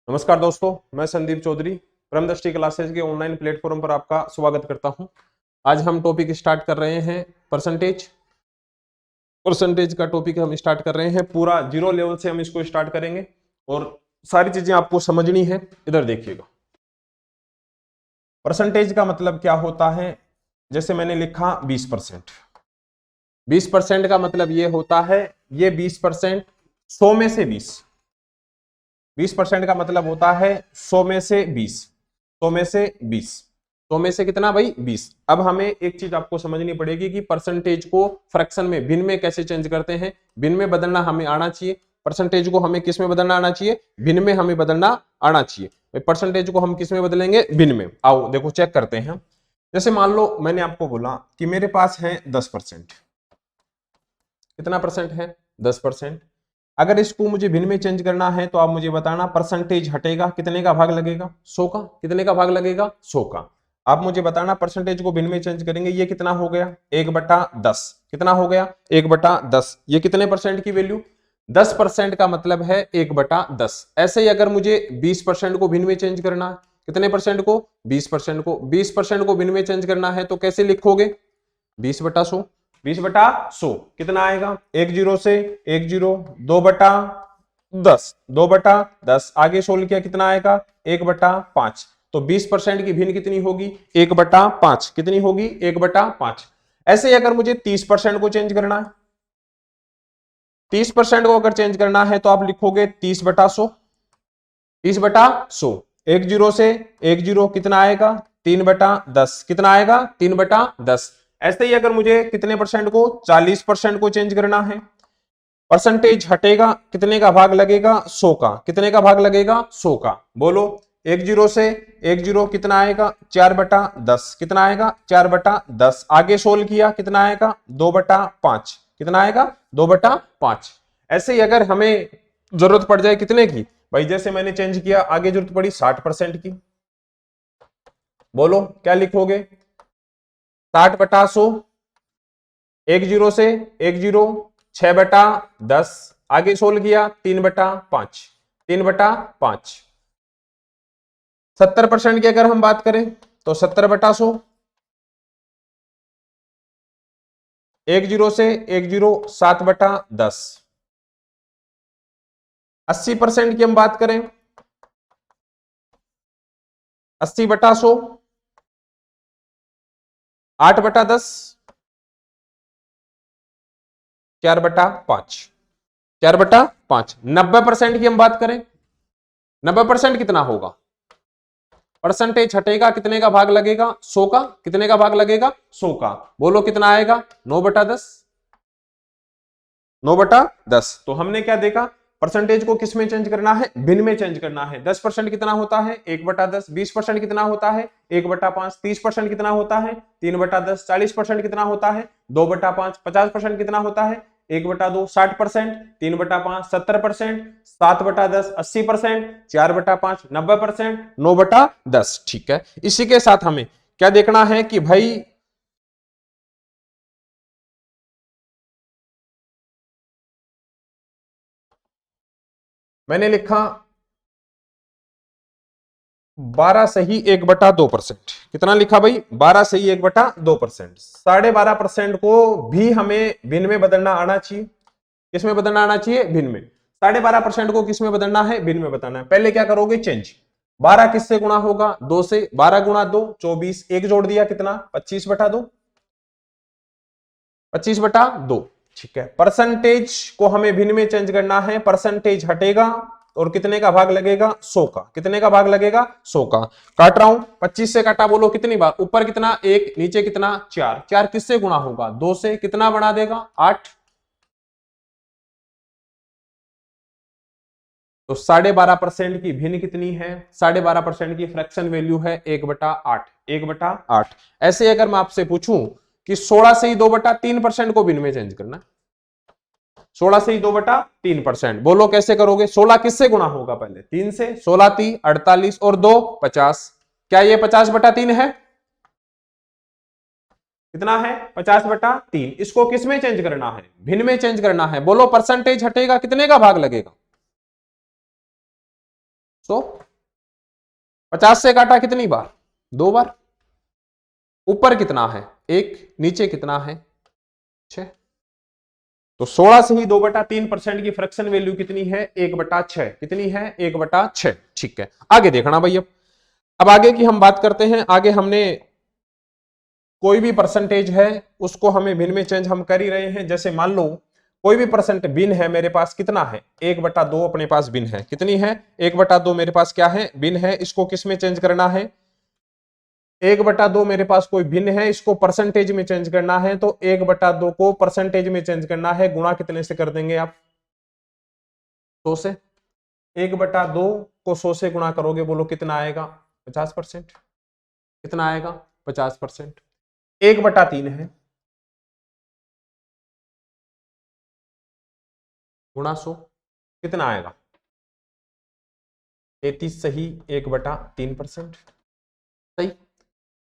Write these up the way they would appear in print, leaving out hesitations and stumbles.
नमस्कार दोस्तों, मैं संदीप चौधरी ब्रह्मदृष्टि क्लासेस के ऑनलाइन प्लेटफॉर्म पर आपका स्वागत करता हूं। आज हम टॉपिक स्टार्ट कर रहे हैं परसेंटेज। परसेंटेज का टॉपिक हम स्टार्ट कर रहे हैं, पूरा जीरो लेवल से हम इसको स्टार्ट करेंगे और सारी चीजें आपको समझनी है। इधर देखिएगा, परसेंटेज का मतलब क्या होता है। जैसे मैंने लिखा 20%। 20% का मतलब ये होता है, ये 20% 100 में से 20% का मतलब होता है 100 में से 20। 100 में से 20, 100 में से कितना भाई 20। अब हमें एक चीज आपको समझनी पड़ेगी कि परसेंटेज को फ्रैक्शन में, भिन्न में कैसे चेंज करते हैं। भिन्न में बदलना हमें आना चाहिए। परसेंटेज को हमें किस में बदलना आना चाहिए? भिन्न में हमें बदलना आना चाहिए। परसेंटेज को हम किस में बदलेंगे? भिन्न में। आओ देखो चेक करते हैं। जैसे मान लो मैंने आपको बोला कि मेरे पास है 10%। कितना परसेंट है? 10%। अगर इसको मुझे भिन्न में चेंज करना है तो आप मुझे बताना, परसेंटेज हटेगा कितने का भाग लगेगा? 100 का। कितने का भाग लगेगा? 100 का। आप मुझे बताना परसेंटेज को भिन्न में चेंज करेंगे, ये कितना हो गया? 1/10। कितना हो गया? 1/10। ये कितने परसेंट की वैल्यू? 10% का मतलब है 1/10। ऐसे ही अगर मुझे 20% को भिन्न में चेंज करना है, कितने परसेंट को? 20% को। 20% को भिन्न में चेंज करना है तो कैसे लिखोगे? 20/100। 20/100 कितना आएगा? एक जीरो से एक जीरो, 2/10। 2/10 आगे सोल्व किया कितना आएगा? 1/5। तो 20% की भिन्न कितनी होगी? 1/5। कितनी होगी? 1/5। ऐसे ही अगर मुझे 30% को चेंज करना है, 30% को अगर चेंज करना है तो आप लिखोगे 30/100। 30/100। एक जीरो से एक जीरो कितना आएगा? 3/10। कितना आएगा? 3/10। ऐसे ही अगर मुझे कितने परसेंट को? 40% को चेंज करना है, परसेंटेज हटेगा कितने का भाग लगेगा? 100 का। कितने का भाग लगेगा? 100 का। बोलो, एक जीरो से एक जीरो कितना आएगा? 4/10। कितना आएगा? 4/10। आगे सोल्व किया कितना आएगा? 2/5। कितना आएगा? 2/5। ऐसे ही अगर हमें जरूरत पड़ जाए कितने की भाई, जैसे मैंने चेंज किया, आगे जरूरत पड़ी 60% की, बोलो क्या लिखोगे? 60/100। एक जीरो से एक जीरो, 6/10। आगे सोल्व किया 3/5। 3/5। 70% की अगर हम बात करें तो 70/100। एक जीरो से एक जीरो, 7/10। 80% की हम बात करें, 80/100, 8/10, 4/5। 4/5। 90% की हम बात करें, 90% कितना होगा? परसेंटेज हटेगा कितने का भाग लगेगा? 100 का। कितने का भाग लगेगा? 100 का। बोलो कितना आएगा? 9/10। 9/10। तो हमने क्या देखा? परसेंटेज को किस में चेंज करना है? भिन्न में चेंज करना है। 10% कितना होता है? 1/10। 20% कितना होता है? 1/5। 30% कितना होता है? 3/10। 40% कितना होता है? 2/5। 50% कितना होता है? 1/2। 60%, 3/5। 70%, 7/10। 80%, 4/5। 90%, 9/10। ठीक है, इसी के साथ हमें क्या देखना है कि भाई मैंने लिखा 12 सही 1/2%। कितना लिखा भाई? 12 सही 1/2%। 12.5% को भी हमें भिन्न में बदलना आना चाहिए। किस में बदलना आना चाहिए? भिन्न में। 12.5% को किस में बदलना है? भिन्न में बदलना है। पहले क्या करोगे? चेंज। 12 किससे गुणा होगा? 2 से। 12 गुणा 2 24। एक जोड़ दिया कितना? 25/2। 25/2। ठीक है, परसेंटेज को हमें भिन्न में चेंज करना है। परसेंटेज हटेगा और कितने का भाग लगेगा? 100 का। कितने का भाग लगेगा? 100 का। काट रहा हूं, 25 से काटा, बोलो कितनी बार? ऊपर कितना? 1, नीचे कितना? 4। 4 किससे गुणा होगा? 2 से। कितना बना देगा? 8। तो 12.5% की भिन्न कितनी है? 12.5% की फ्रैक्शन वैल्यू है 1/8। 1/8। ऐसे अगर मैं आपसे पूछूं कि 16 से ही 2/3% को भिन्न में चेंज करना, 16 से ही 2/3%, बोलो कैसे करोगे? 16 किससे गुणा होगा? पहले 3 से। 16 3 48 और 2 50। क्या ये 50/3 है? कितना है? 50/3। इसको किस में चेंज करना है? भिन्न में चेंज करना है। बोलो परसेंटेज हटेगा कितने का भाग लगेगा? 100। 50 से काटा कितनी बार? 2 बार। ऊपर कितना है? 1, नीचे कितना है? 6। तो 16 से ही 2/3% की फ्रैक्शन वैल्यू कितनी है? 1/6। कितनी है? 1/6। ठीक है, आगे देखना भाई। अब आगे की हम बात करते हैं। आगे हमने कोई भी परसेंटेज है उसको हमें भिन्न में चेंज हम कर ही रहे हैं। जैसे मान लो कोई भी परसेंट भिन्न है मेरे पास, कितना है? 1/2 अपने पास भिन्न है। कितनी है? 1/2 मेरे पास क्या है? भिन्न है। इसको किस में चेंज करना है? 1/2 मेरे पास कोई भिन्न है, इसको परसेंटेज में चेंज करना है। तो 1/2 को परसेंटेज में चेंज करना है, गुणा कितने से कर देंगे आप? 100 से। 1/2 को 100 से गुणा करोगे, बोलो कितना आएगा? 50%। कितना आएगा? 50%। 1/3 है, गुणा 100 कितना आएगा? 33 सही 1/3%। सही।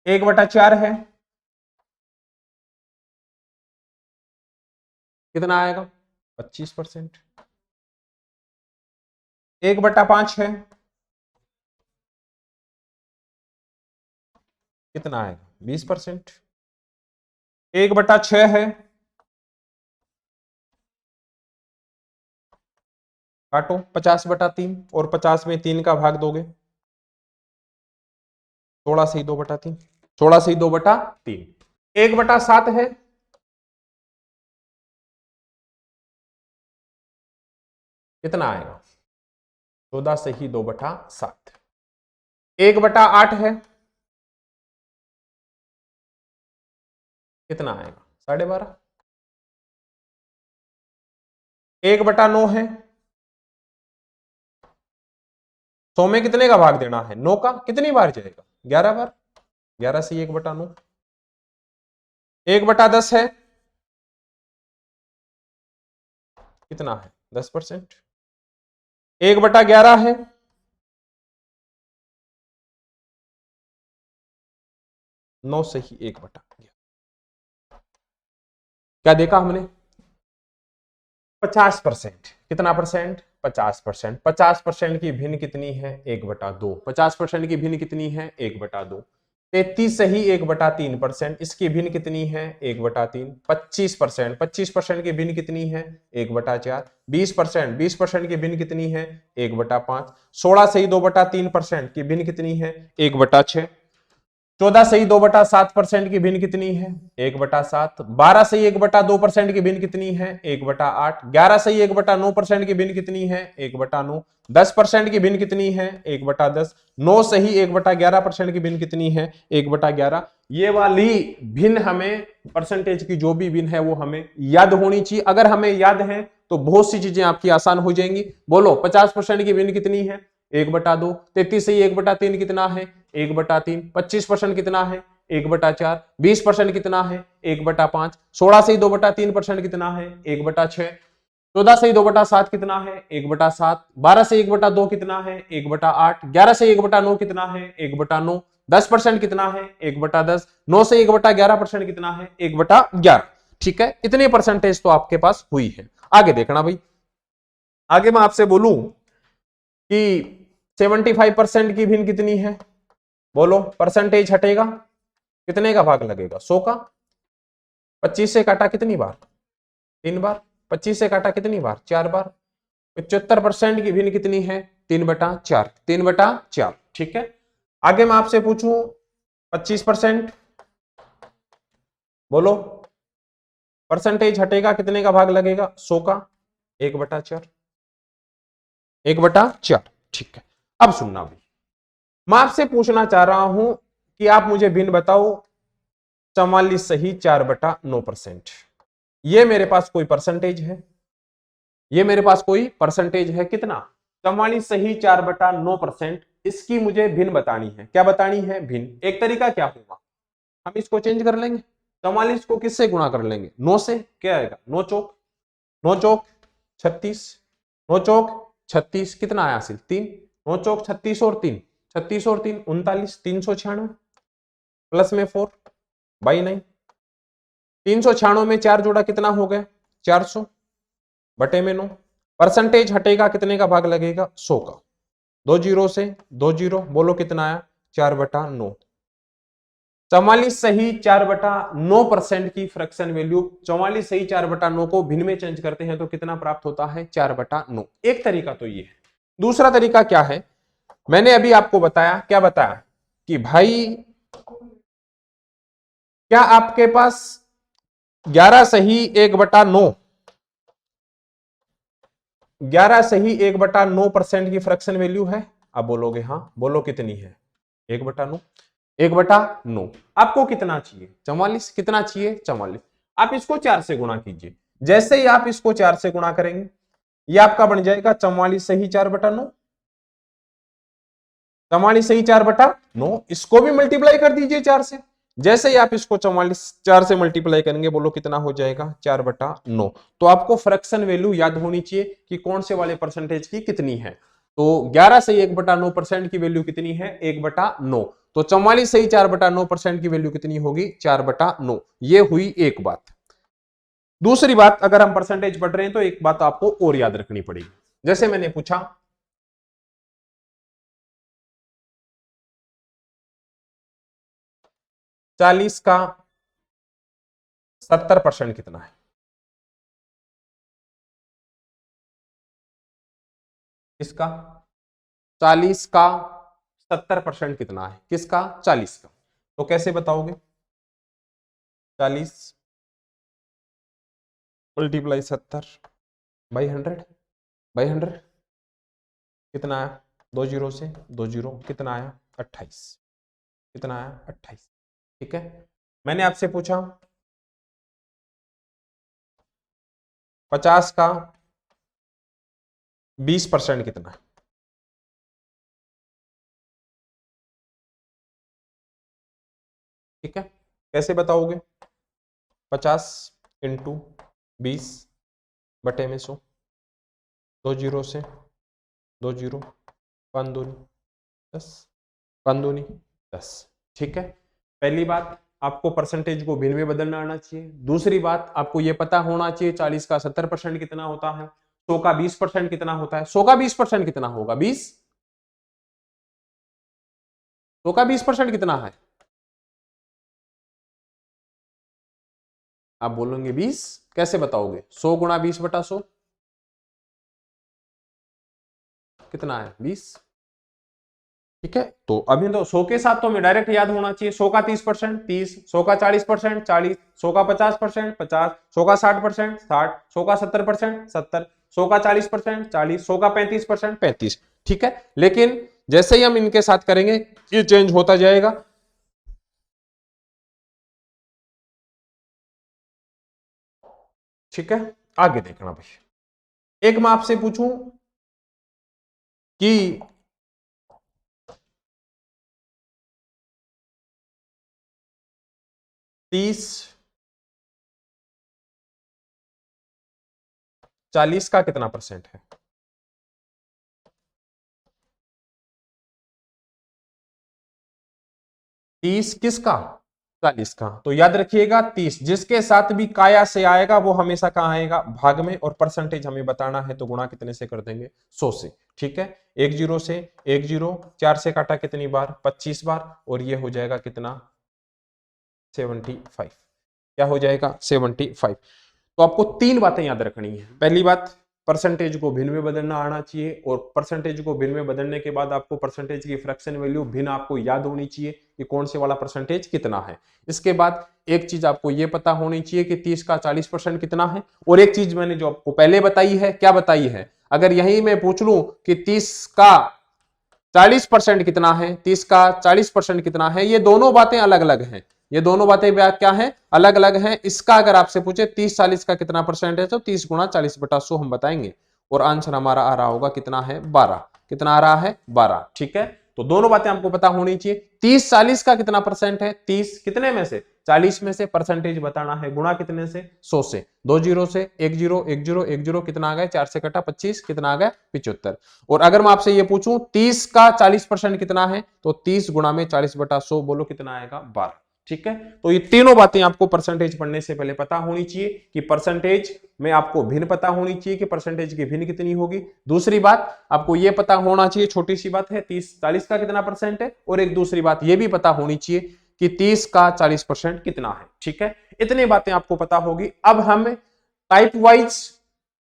1/4 है, कितना आएगा? 25%। 1/5 है, कितना आएगा? 20%। 1/6 है, काटो 50/3 और 50 में 3 का भाग दोगे, 16 से ही 2/3। 16 से ही 2/3। 1/7 है, कितना आएगा? 14 से ही 2/7। 1/8 है, कितना आएगा? 12.5। 1/9 है, 100 में कितने का भाग देना है? 9 का। कितनी बार जाएगा? 11 बार। 11 से 1/9। 1/10 है, कितना है? 10%। 1/11 है, नौ से ही 1/11। क्या देखा हमने? 50%। कितना परसेंट? 50%। 50% की भिन्न कितनी है? 1/2। 50% की भिन्न कितनी है? 1/2। 33 से ही 1/3%। इसकी भिन्न कितनी है? 1/3। 25%। 25% की भिन्न कितनी है? 1/4। 20%। 20% की भिन्न कितनी है? 1/5। 16 से ही 2/3% की भिन्न कितनी है? 1/6। 14 से ही 2/7% की भिन्न कितनी है? 1/7। 12 से ही 1/2% की भिन्न कितनी है? 1/8। 11 से ही 1/9% की भिन्न कितनी है? 1/9। 10% की भिन्न कितनी है? 1/10। 9 से ही 1/11% की भिन्न कितनी है? 1/11। ये वाली भिन्न हमें परसेंटेज की जो भी भिन्न है वो हमें याद होनी चाहिए। अगर हमें याद है तो बहुत सी चीजें आपकी आसान हो जाएंगी। बोलो 50% की भिन्न कितनी है? 1/2। 33 से ही 1/3 कितना है? 1/3। 25% कितना है? 1/4। 20% कितना है? 1/5। 16 से ही 2/3% कितना है? 1/6। 14 से ही 2/7 कितना है? 1/7। 12 से 1/2 कितना है? 1/8। 11 से 1/9 कितना है? 1/9। 10% कितना है? 1/10। 9 से 1/11% कितना है? 1/11। ठीक है, इतनी परसेंटेज तो आपके पास हुई है। आगे देखना भाई। आगे मैं आपसे बोलूं कि 75% की भिन्न कितनी है? बोलो, परसेंटेज हटेगा, कितने का भाग लगेगा? 100 का। 25 से काटा कितनी बार? 3 बार। 25 से काटा कितनी बार? 4 बार। 75% की भिन्न कितनी है? 3/4। 3/4। ठीक है, आगे मैं आपसे पूछूं 25%, बोलो परसेंटेज हटेगा, कितने का भाग लगेगा? 100 का। 1/4। 1/4। ठीक है, अब सुनना भाई, मैं आपसे पूछना चाह रहा हूं कि आप मुझे भिन्न बताओ 44 सही 4/9%। ये मेरे पास कोई परसेंटेज है? ये मेरे पास कोई परसेंटेज है? कितना? 44 सही 4/9%। इसकी मुझे भिन्न बतानी है। क्या बतानी है? भिन्न। एक तरीका क्या होगा, हम इसको चेंज कर लेंगे। 44 को किससे गुणा कर लेंगे? 9 से। क्या आएगा? 9 चौक 9 चौक 36। 9 चौक 36 कितना आया? हासिल 3। 9 चौक 36 और 3, 36 और 3 39। 396 प्लस में 4 बाई 9। 396 में 4 जोड़ा कितना हो गया? 400 बटे में 9। परसेंटेज हटेगा, कितने का भाग लगेगा? 100 का। 2 जीरो से 2 जीरो, बोलो कितना आया 4/9। 44 सही 4/9% की फ्रैक्शन वैल्यू, 44 सही 4/9 को भिन्न में चेंज करते हैं तो कितना प्राप्त होता है 4/9। एक तरीका तो ये है। दूसरा तरीका क्या है, मैंने अभी आपको बताया, क्या बताया कि भाई क्या आपके पास 11 सही 1/9, 11 सही 1/9% की फ्रैक्शन वैल्यू है। अब बोलोगे हाँ, बोलो कितनी है 1/9, 1/9 आपको कितना चाहिए 44, कितना चाहिए 44। आप इसको 4 से गुणा कीजिए, जैसे ही आप इसको 4 से गुणा करेंगे ये आपका बन जाएगा 44 सही 4/9, 44 सही 4/9। इसको भी मल्टीप्लाई कर दीजिए 4 से, जैसे ही आप इसको 44 4 से मल्टीप्लाई करेंगे बोलो कितना हो जाएगा 4/9। तो आपको फ्रैक्शन वैल्यू याद होनी चाहिए कि कौन से वाले परसेंटेज की कितनी है। तो 11 से 1/9% की वैल्यू कितनी है 1/9, तो 44 सही 4/9% की वैल्यू कितनी होगी 4/9। ये हुई एक बात। दूसरी बात, अगर हम परसेंटेज पढ़ रहे हैं तो एक बात आपको और याद रखनी पड़ेगी। जैसे मैंने पूछा 40 का 70% कितना है, इसका 40 का 70% कितना है, किसका 40 का। तो कैसे बताओगे 40 मल्टीप्लाई 70/100 कितना आया 2 जीरो से 2 जीरो, कितना आया 28, कितना आया 28। ठीक है, मैंने आपसे पूछा 50 का 20% कितना है, ठीक है कैसे बताओगे 50 इंटू 20/100, 2 जीरो से 2 जीरो, 5 दूनी 10, 5 दूनी 10। ठीक है, पहली बात आपको परसेंटेज को भिन्न में बदलना आना चाहिए। दूसरी बात आपको यह पता होना चाहिए 40 का 70% कितना होता है, 100 का 20% कितना होता है। 100 का 20% कितना होगा 20, 100 का 20% कितना है, आप बोलोगे 20, कैसे बताओगे 100 गुणा 20/100 कितना है 20। ठीक है, तो अभी तो 100 के साथ तो हमें डायरेक्ट याद होना चाहिए 100 का 30% 30, 100 का 40% 40, 100 का 50% 50, 100 का 60% 60, 100 का 70% 70, 100 का 40% 40, 100 का 35% 35। ठीक है, लेकिन जैसे ही हम इनके साथ करेंगे ये चेंज होता जाएगा। ठीक है, आगे देखना भाई। एक मैं आपसे पूछूं कि 30 40 का कितना परसेंट है, 30 किसका 40 का। तो याद रखिएगा 30 जिसके साथ भी काया से आएगा वो हमेशा कहां आएगा भाग में, और परसेंटेज हमें बताना है तो गुणा कितने से कर देंगे 100 से। ठीक है, 1 जीरो से 1 जीरो, 4 से काटा कितनी बार 25 बार, और ये हो जाएगा कितना 75, क्या हो जाएगा 75। तो आपको 3 बातें याद रखनी है। पहली बात, परसेंटेज को भिन्न में बदलना आना चाहिए, और परसेंटेज को भिन्न में बदलने के बाद आपको परसेंटेज की फ्रैक्शन वैल्यू भिन्न आपको याद होनी चाहिए कि कौन से वाला परसेंटेज कितना है। इसके बाद एक चीज आपको यह पता होनी चाहिए कि 30 का 40% कितना है, और एक चीज मैंने जो आपको पहले बताई है, क्या बताई है, अगर यही मैं पूछ लूं कि 30 का 40% कितना है, 30 का 40% कितना है, ये दोनों बातें अलग अलग हैं। ये दोनों बातें क्या है अलग अलग हैं। इसका अगर आपसे पूछे 30 40 का कितना परसेंट है तो 30 गुणा 40/100 हम बताएंगे, और आंसर हमारा आ रहा होगा कितना है 12, कितना आ रहा है 12। ठीक है, तो दोनों बातें आपको पता होनी चाहिए। 30 40 का कितना परसेंट है, 30 कितने में से 40 में से परसेंटेज बताना है, गुणा कितने से 100 से, 2 जीरो से 1 जीरो 1 जीरो 1 जीरो, कितना आ गया 4 से कटा 25, कितना आ गया 75। और अगर मैं आपसे ये पूछूं 30 का 40% कितना है तो 30 गुणा में 40/100 बोलो कितना आएगा 12। ठीक है, तो ये तीनों बातें आपको परसेंटेज पढ़ने से पहले पता होनी चाहिए कि परसेंटेज में आपको भिन्न पता होनी चाहिए कि परसेंटेज की भिन्न कितनी होगी। दूसरी बात आपको ये पता होना चाहिए, छोटी सी बात है, 30-40 का कितना परसेंट है, और एक दूसरी बात ये भी पता होनी चाहिए कि 30 का 40% कितना है। ठीक है, इतनी बातें आपको पता होगी। अब हम टाइप वाइज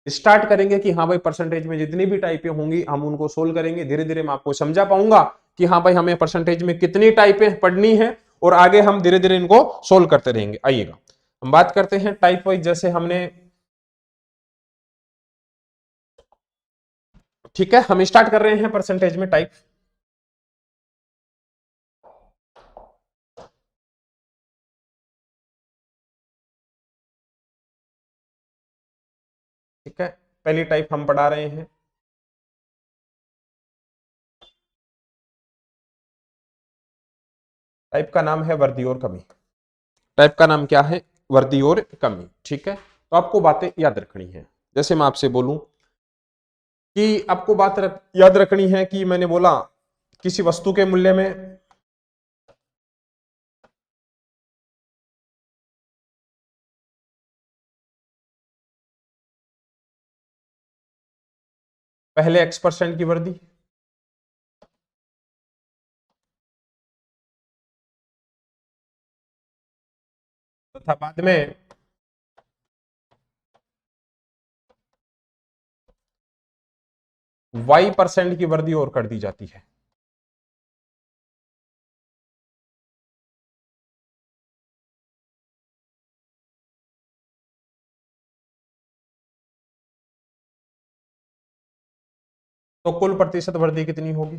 स्टार्ट करेंगे कि हाँ भाई परसेंटेज में जितनी भी टाइपें होंगी हम उनको सोल्व करेंगे। धीरे धीरे मैं आपको समझा पाऊंगा कि हाँ भाई हमें परसेंटेज में कितनी टाइपें पढ़नी है, और आगे हम धीरे धीरे इनको सोल्व करते रहेंगे। आइएगा हम बात करते हैं टाइप वाइज, जैसे हमने, ठीक है, हम स्टार्ट कर रहे हैं परसेंटेज में टाइप। ठीक है, पहली टाइप हम पढ़ा रहे हैं, टाइप का नाम है वर्दी और कमी। टाइप का नाम क्या है? वर्दी और कमी। ठीक है, तो आपको बातें याद रखनी है। जैसे मैं आपसे बोलूं कि आपको बात याद रखनी है कि मैंने बोला किसी वस्तु के मूल्य में पहले X% की वृद्धि, तथा बाद में Y% की वृद्धि और कर दी जाती है। तो कुल प्रतिशत वृद्धि कितनी होगी?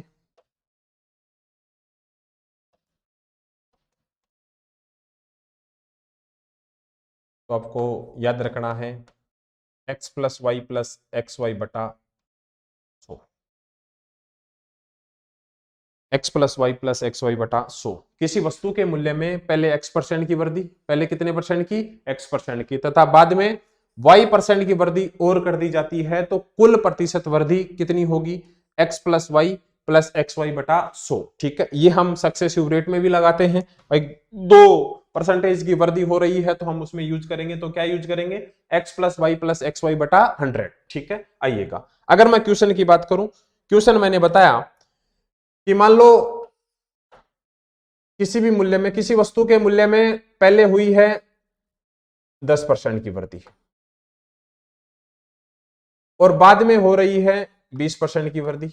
तो आपको याद रखना है x plus Y plus X Y बटा 100, x plus Y plus X Y बटा 100। किसी वस्तु के मूल्य में पहले X% की वृद्धि, पहले कितने परसेंट की? X% की, तथा बाद में Y% की वृद्धि और कर दी जाती है। तो कुल प्रतिशत वृद्धि कितनी होगी? x plus Y plus X Y बटा 100। ठीक है, ये हम सक्सेसिव रेट में भी लगाते हैं भाई। 2% की वृद्धि हो रही है तो हम उसमें यूज करेंगे, तो क्या यूज करेंगे? x plus Y plus X Y बटा 100। ठीक है, आइएगा अगर मैं क्वेश्चन की बात करूं, क्वेश्चन मैंने बताया कि मान लो किसी भी मूल्य में, किसी वस्तु के मूल्य में पहले हुई है 10% की वृद्धि और बाद में हो रही है 20% की वृद्धि।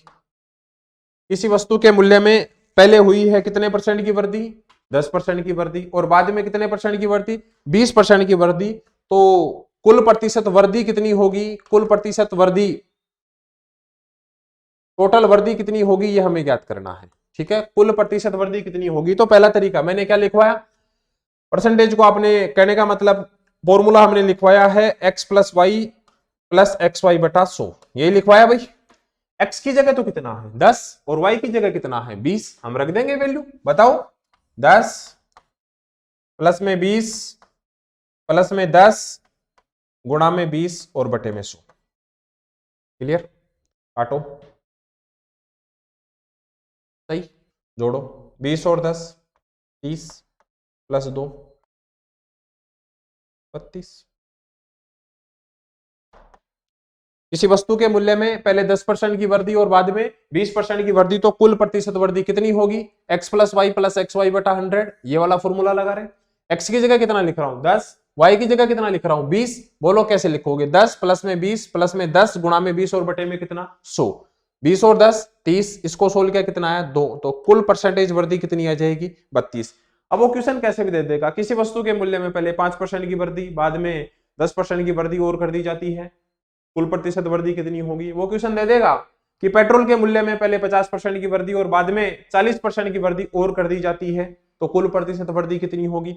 किसी वस्तु के मूल्य में पहले हुई है कितने परसेंट की वृद्धि? 10% की वृद्धि, और बाद में कितने परसेंट की वृद्धि? 20% की वृद्धि। तो कुल प्रतिशत वृद्धि कितनी होगी? कुल प्रतिशत वृद्धि, टोटल वृद्धि कितनी होगी, यह हमें ज्ञात करना है। ठीक है, कुल प्रतिशत वृद्धि कितनी होगी? तो पहला तरीका मैंने क्या लिखवाया? परसेंटेज को आपने कहने का मतलब फॉर्मूला हमने लिखवाया है x plus Y plus X Y बटा 100, यही लिखवाया भाई। x की जगह तो कितना है? 10, और y की जगह कितना है? 20। हम रख देंगे वैल्यू, बताओ 10 प्लस में 20 प्लस में 10 गुणा में 20 और बटे में 100। क्लियर? काटो, सही, जोड़ो 20 और 10 30 प्लस 2 32। किसी वस्तु के मूल्य में पहले 10% की वृद्धि और बाद में 20% की वृद्धि, तो कुल प्रतिशत वृद्धि कितनी होगी? x plus Y plus X Y बटा 100। ये वाला फॉर्मूला लगा रहे हैं। x की जगह कितना लिख रहा हूं? 10, y की जगह कितना लिख रहा हूं? 20। बोलो कैसे लिखोगे? 10 प्लस में 20 प्लस में 10 गुणा में 20 और बटे में कितना? 100। 20 और 10 30, इसको सोल्व किया कितना आया? 2। तो कुल परसेंटेज वृद्धि कितनी आ जाएगी? 32। अब वो क्वेश्चन कैसे भी दे देगा, किसी वस्तु के मूल्य में पहले 5% की वृद्धि, बाद में 10% की वृद्धि और कर दी जाती है, कुल प्रतिशत वृद्धि कितनी होगी? वो क्वेश्चन दे देगा कि पेट्रोल के मूल्य में पहले 50% की वृद्धि और बाद में 40% की वृद्धि और कर दी जाती है, तो कुल प्रतिशत वृद्धि कितनी होगी?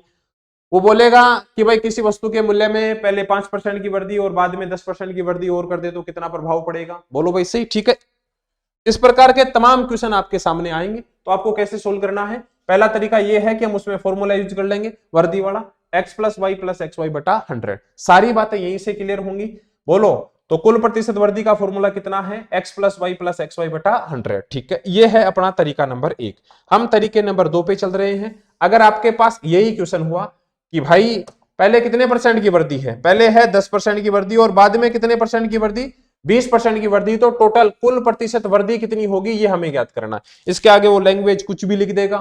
वो बोलेगा कि भाई किसी वस्तु के मूल्य में पहले 5% की वृद्धि और बाद में 10% की वृद्धि और कर दे तो कितना प्रभाव पड़ेगा? बोलो भाई सही, ठीक है। इस प्रकार के तमाम क्वेश्चन आपके सामने आएंगे, तो आपको कैसे सोल्व करना है? पहला तरीका यह है कि हम उसमें फॉर्मूला यूज कर लेंगे वर्दी वाला, x plus Y plus X Y बटा 100। सारी बातें यहीं से क्लियर होंगी। बोलो तो कुल प्रतिशत वृद्धि का फॉर्मूला कितना है, x plus Y plus X Y बटा 100। ठीक है, ये है अपना तरीका नंबर 1। हम तरीके नंबर 2 पे चल रहे हैं। अगर आपके पास यही क्वेश्चन हुआ कि भाई पहले कितने परसेंट की वृद्धि है, पहले है 10% की वृद्धि और बाद में कितने परसेंट की वृद्धि, 20% की वृद्धि, तो टोटल कुल प्रतिशत वृद्धि कितनी होगी ये हमें ज्ञात करना है। इसके आगे वो लैंग्वेज कुछ भी लिख देगा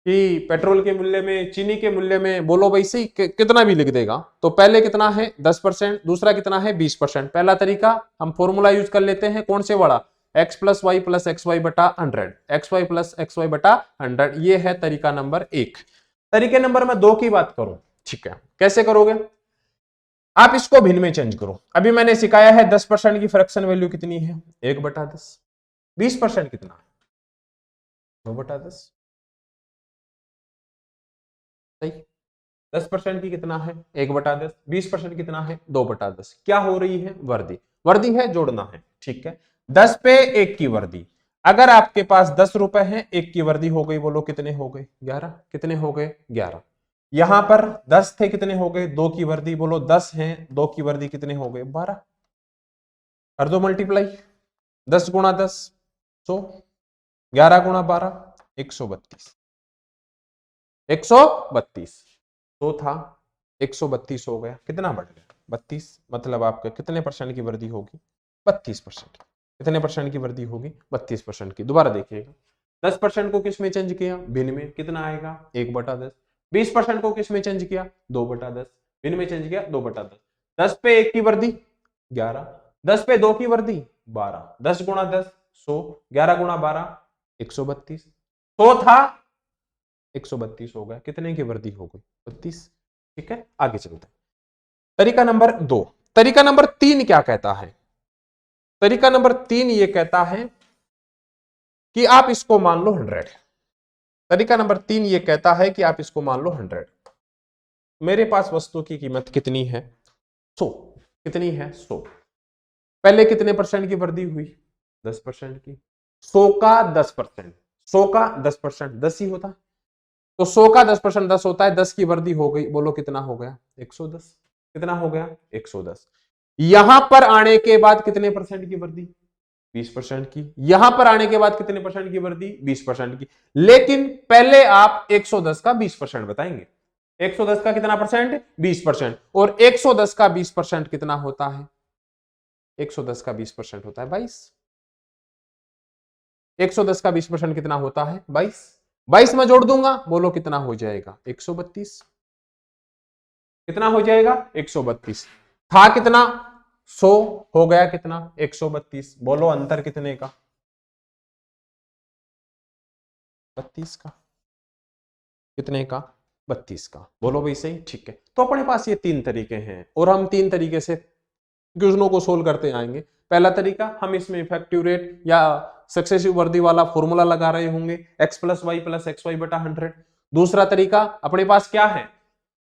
कि पेट्रोल के मूल्य में, चीनी के मूल्य में, बोलो वैसे ही कितना भी लिख देगा। तो पहले कितना है 10%, दूसरा कितना है 20%। पहला तरीका हम फॉर्मूला यूज कर लेते हैं, कौन से वाला, x plus Y plus X Y बटा 100, X Y plus X Y बटा 100। ये है तरीका नंबर 1। तरीके नंबर में 2 की बात करूं, ठीक है, कैसे करोगे, आप इसको भिन्न में चेंज करो। अभी मैंने सिखाया है 10% की फ्रैक्शन वैल्यू कितनी है, 1/10। 20% कितना है, 2/10। सही। 10% की कितना है, 1/10। 20% कितना है, 2/10। क्या हो रही है, वृद्धि, वृद्धि है, जोड़ना है। ठीक है, 10 पे 1 की वृद्धि। अगर आपके पास 10 रुपए है, 1 की वृद्धि हो गई, बोलो कितने हो गए, 11। कितने हो गए, 11। यहां पर 10 थे, कितने हो गए, 2 की वृद्धि, बोलो 10 है, 2 की वृद्धि कितने हो गए, 12। कर दो मल्टीप्लाई, 10 गुणा 10 100, 11 गुणा 12 132। 132 तो था, 132 हो गया, कितना बढ़ गया, 32। मतलब आपका कितने परसेंट की वृद्धि होगी, 32%। कितने परसेंट की वृद्धि होगी, 32% की। दोबारा देखिएगा, 10% को किस में चेंज किया, भिन्न में, कितना आएगा, 1/10। 20% को किस में चेंज किया, 2/10। भिन्न में चेंज किया, 2/10। 10 पे 1 की वृद्धि 11, 10 पे 2 की वृद्धि 12, 10 गुणा 10 100, 11 गुणा 12 132। तो था 132 हो गया, कितने की वृद्धि हो गई, 32। ठीक है, आगे चलते हैं। तरीका नंबर 2। तरीका नंबर 3 क्या कहता है, तरीका नंबर 3 ये कहता है कि आप इसको मान लो 100। तरीका नंबर 3 ये कहता है कि आप इसको मान लो 100। मेरे पास वस्तु की कीमत कितनी है, 100। कितनी है, 100। पहले कितने परसेंट की वृद्धि हुई, 10% की। 100 का 10%, 100 का 10%, 10 ही होता है। तो 100 का 10% 10 होता है, 10 की वृद्धि हो गई, बोलो कितना हो गया, 110। कितना हो गया, 110। यहां पर आने के बाद कितने परसेंट की वृद्धि, 20% की। यहां पर आने के बाद कितने परसेंट की वृद्धि, 20% की। लेकिन पहले आप 110 का 20% बताएंगे। 110 का कितना परसेंट, 20%। और 110 का 20% कितना होता है, 110 का 20% होता है 22। 110 का 20% कितना होता है, 22। 22 में जोड़ दूंगा, बोलो कितना हो जाएगा, 132। कितना हो जाएगा, 132। था कितना, 100, हो गया कितना, 132। बोलो अंतर कितने का, 32 का। कितने का, 32 का। बोलो भाई सही, ठीक है। तो अपने पास ये 3 तरीके हैं और हम 3 तरीके से क्वेश्चनों को सोल्व करते आएंगे। पहला तरीका, हम इसमें इफेक्टिव रेट या सक्सेसिव वर्दी वाला फॉर्मूला लगा रहे होंगे, x plus Y plus X Y बटा 100। दूसरा तरीका, अपने पास क्या है,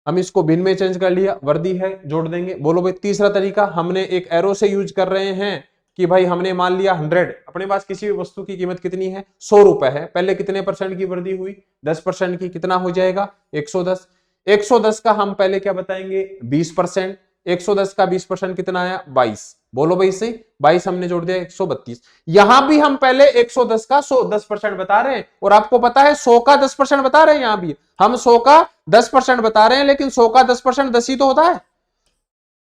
हम इसको भिन्न में चेंज कर लिया, वर्दी है, जोड़ देंगे। बोलो भाई तीसरा तरीका, हमने एक एरो से यूज कर रहे हैं कि भाई हमने मान लिया 100, अपने पास किसी भी वस्तु की कीमत कितनी है, 100 रुपए है। पहले कितने परसेंट की वृद्धि हुई, 10% की। कितना हो जाएगा, 110। 110 का हम पहले क्या बताएंगे, 20%। 110 का 20% कितना आया, 22। बोलो भाई सही, 22 हमने जोड़ दिया, 132। यहां भी हम पहले 110 का 10% बता रहे हैं और आपको पता है 100 का 10% बता रहे हैं। यहां भी हम 100 का 10% बता रहे हैं, लेकिन 100 का 10% 10 ही तो होता है।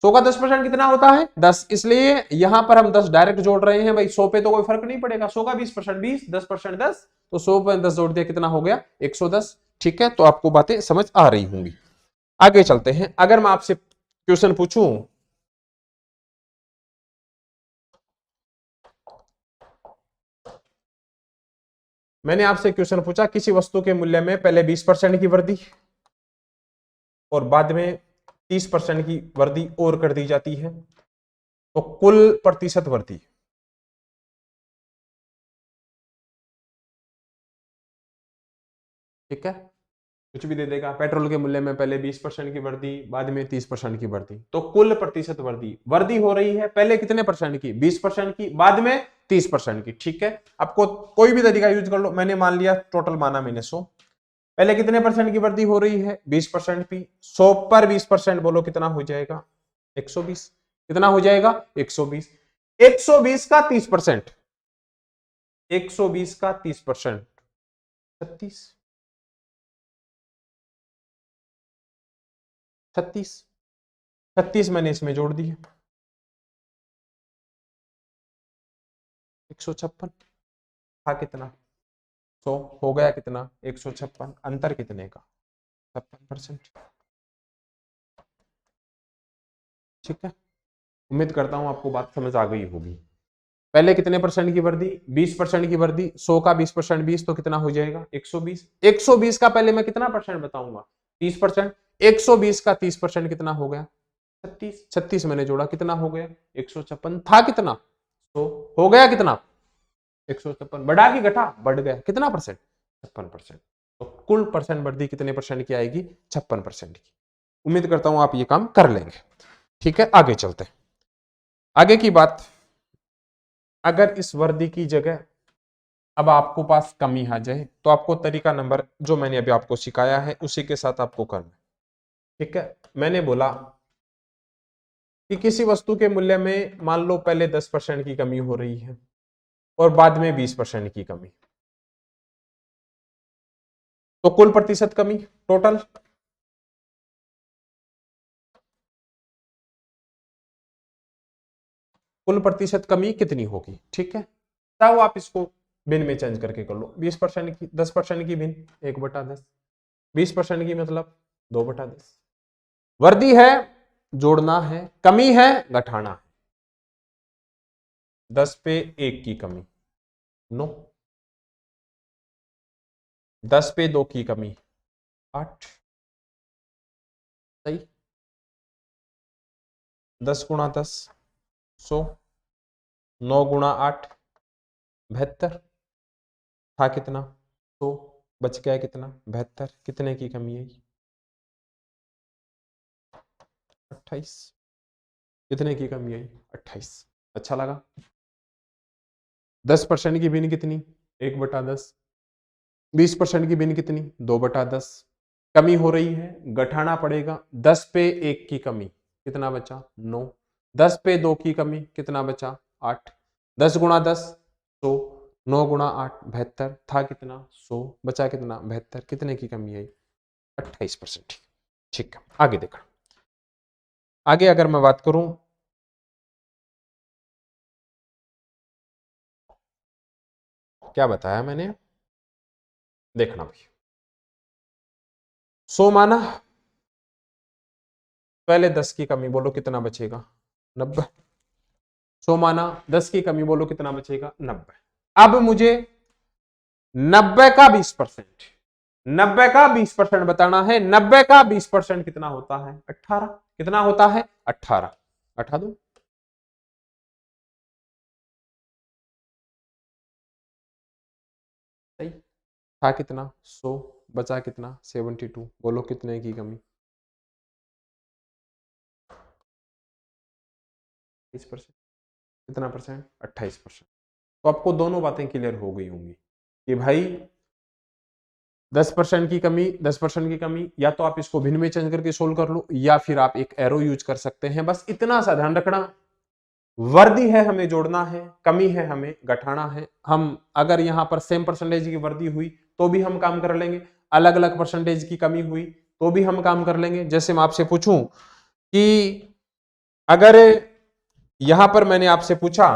100 का 10% कितना होता है, 10। इसलिए यहां पर हम 10 डायरेक्ट जोड़ रहे हैं भाई, 100 पे तो कोई फर्क नहीं पड़ेगा। 100 का 20% 20, 10% 10, तो 100 पे 10 जोड़ दिया, कितना हो गया, 110। ठीक है, तो आपको बातें समझ आ रही होंगी। आगे चलते हैं। अगर मैं आपसे क्वेश्चन पूछूं, मैंने आपसे क्वेश्चन पूछा, किसी वस्तु के मूल्य में पहले 20% की वृद्धि और बाद में 30% की वृद्धि और कर दी जाती है, तो कुल प्रतिशत वृद्धि, ठीक है, कुछ भी दे देगा। पेट्रोल के मूल्य में पहले 20% की वृद्धि, बाद में 30% की वृद्धि, तो कुल प्रतिशत वृद्धि, वृद्धि हो रही है पहले कितने परसेंट की, 20% की, बाद में 30% की। ठीक है, आपको कोई भी तरीका यूज कर लो। मैंने मान लिया, टोटल माना मैंने 100। पहले कितने परसेंट की वृद्धि हो रही है, 20% की। 100 पर 20%, बोलो कितना हो जाएगा, 120। कितना हो जाएगा 120। 120 का 30%, 120 का 30%, 36, 36, 36 मैंने इसमें जोड़ दिया, 156 था कितना 100, हो गया कितना 156, अंतर कितने का 56%। ठीक है, उम्मीद करता हूं आपको बात समझ आ गई होगी। पहले कितने परसेंट की वर्दी 20% की वर्दी, 100 का 20%, 20 तो कितना हो जाएगा 120। 120 का पहले मैं कितना परसेंट बताऊंगा 30%, 120 का 30% कितना हो गया 36, 36 मैंने जोड़ा कितना हो गया 156 था कितना, तो हो गया कितना 156, बढ़ा की घटा बढ़ गया कितना परसेंट 56%। तो कुल परसेंट वृद्धि कितने परसेंट की आएगी 56% की। उम्मीद करता हूं आप ये काम कर लेंगे। ठीक है, आगे चलते हैं। आगे की बात, अगर इस वर्दी की जगह अब आपको पास कमी आ जाए तो आपको तरीका नंबर जो मैंने अभी आपको सिखाया है उसी के साथ आपको करना है। ठीक है, मैंने बोला कि किसी वस्तु के मूल्य में मान लो पहले 10% की कमी हो रही है और बाद में 20% की कमी, तो कुल प्रतिशत कमी टोटल कुल प्रतिशत कमी कितनी होगी। ठीक है, चाहो आप इसको भिन्न में चेंज करके कर लो, 20% की 10% की भिन्न 1/10, 20% की मतलब 2/10। वर्दी है जोड़ना है, कमी है घटाना है, 10 पे 1 की कमी 9, 10 पे 2 की कमी 8, सही, 10 गुणा 10 100, 9 गुणा 8 72, था कितना 100, बच गया कितना 72, कितने की कमी आई 28, कितने की कमी आई 28। अच्छा लगा। 10% की भिन्न कितनी 1/10, 20% की भिन्न कितनी 2/10, कमी हो रही है घटाना पड़ेगा, 10 पे 1 की कमी कितना बचा 9, 10 पे 2 की कमी कितना बचा 8, 10 गुणा 10 100, 9 गुणा 8 72, था कितना 100, बचा कितना 72, कितने की कमी आई 28%। ठीक है, आगे देखा, आगे अगर मैं बात करूं, क्या बताया मैंने, देखना भाई 100 माना, पहले 10 की कमी बोलो कितना बचेगा 90, 100 माना 10 की कमी बोलो कितना बचेगा 90। अब मुझे 90 का 20%, 90 का 20% बताना है, 90 का 20% कितना होता है 18, कितना होता है 18, 18 दो, सही, था कितना 100, बचा कितना 72, बोलो कितने की कमी 20%, कितना परसेंट 28%। तो आपको दोनों बातें क्लियर हो गई होंगी कि भाई 10% की कमी, 10% की कमी, या तो आप इसको भिन्न में चेंज करके सोल्व कर लो या फिर आप एक एरो यूज कर सकते हैं। बस इतना सा ध्यान रखना, वर्दी है हमें जोड़ना है, कमी है हमें घटाना है। हम अगर यहां पर सेम परसेंटेज की वर्दी हुई तो भी हम काम कर लेंगे, अलग अलग परसेंटेज की कमी हुई तो भी हम काम कर लेंगे। जैसे मैं आपसे पूछूं कि अगर यहां पर मैंने आपसे पूछा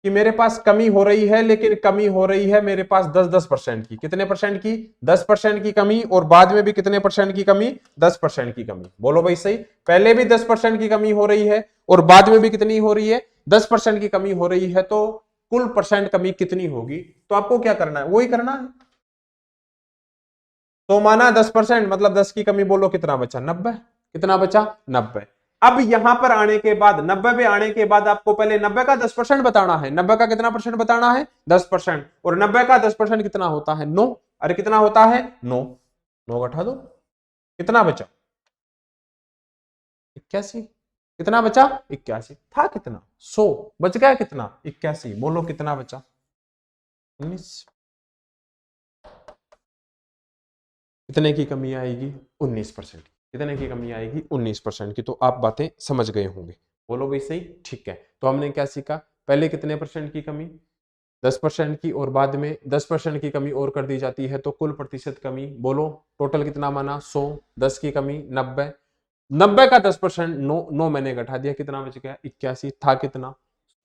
कि मेरे पास कमी हो रही है, लेकिन कमी हो रही है मेरे पास 10% की, कितने परसेंट की 10% की कमी, और बाद में भी कितने परसेंट की कमी 10% की कमी, बोलो भाई सही, पहले भी 10% की कमी हो रही है और बाद में भी कितनी हो रही है 10% की कमी हो रही है, तो कुल परसेंट कमी कितनी होगी। तो आपको क्या करना है, वही करना है। तो माना 10%, मतलब 10 की कमी, बोलो कितना बचा 90, कितना बचा 90। अब यहां पर आने के बाद 90 पे आने के बाद आपको पहले 90 का 10% बताना है, 90 का कितना परसेंट बताना है 10%, और 90 का 10% कितना होता है 9, अरे कितना होता है 9, 9 घटा दो कितना बचा 81, कितना बचा 81, था कितना 100, बच गया कितना 81, बोलो कितना बचा 19, कितने की कमी आएगी 19%। कितने की कमी आएगी? 19% की। तो आप बातें समझ गए होंगे। बोलो भाई सही, ठीक है। तो हमने क्या सीखा? पहले कितने परसेंट की कमी? 10% की, और बाद में 10% की कमी और कर दी जाती है तो कुल प्रतिशत कमी। बोलो टोटल कितना माना? 100। 10 की कमी 90। 90 का 10%, 9 मैंने घटा दिया, कितना बच गया? 81। था कितना?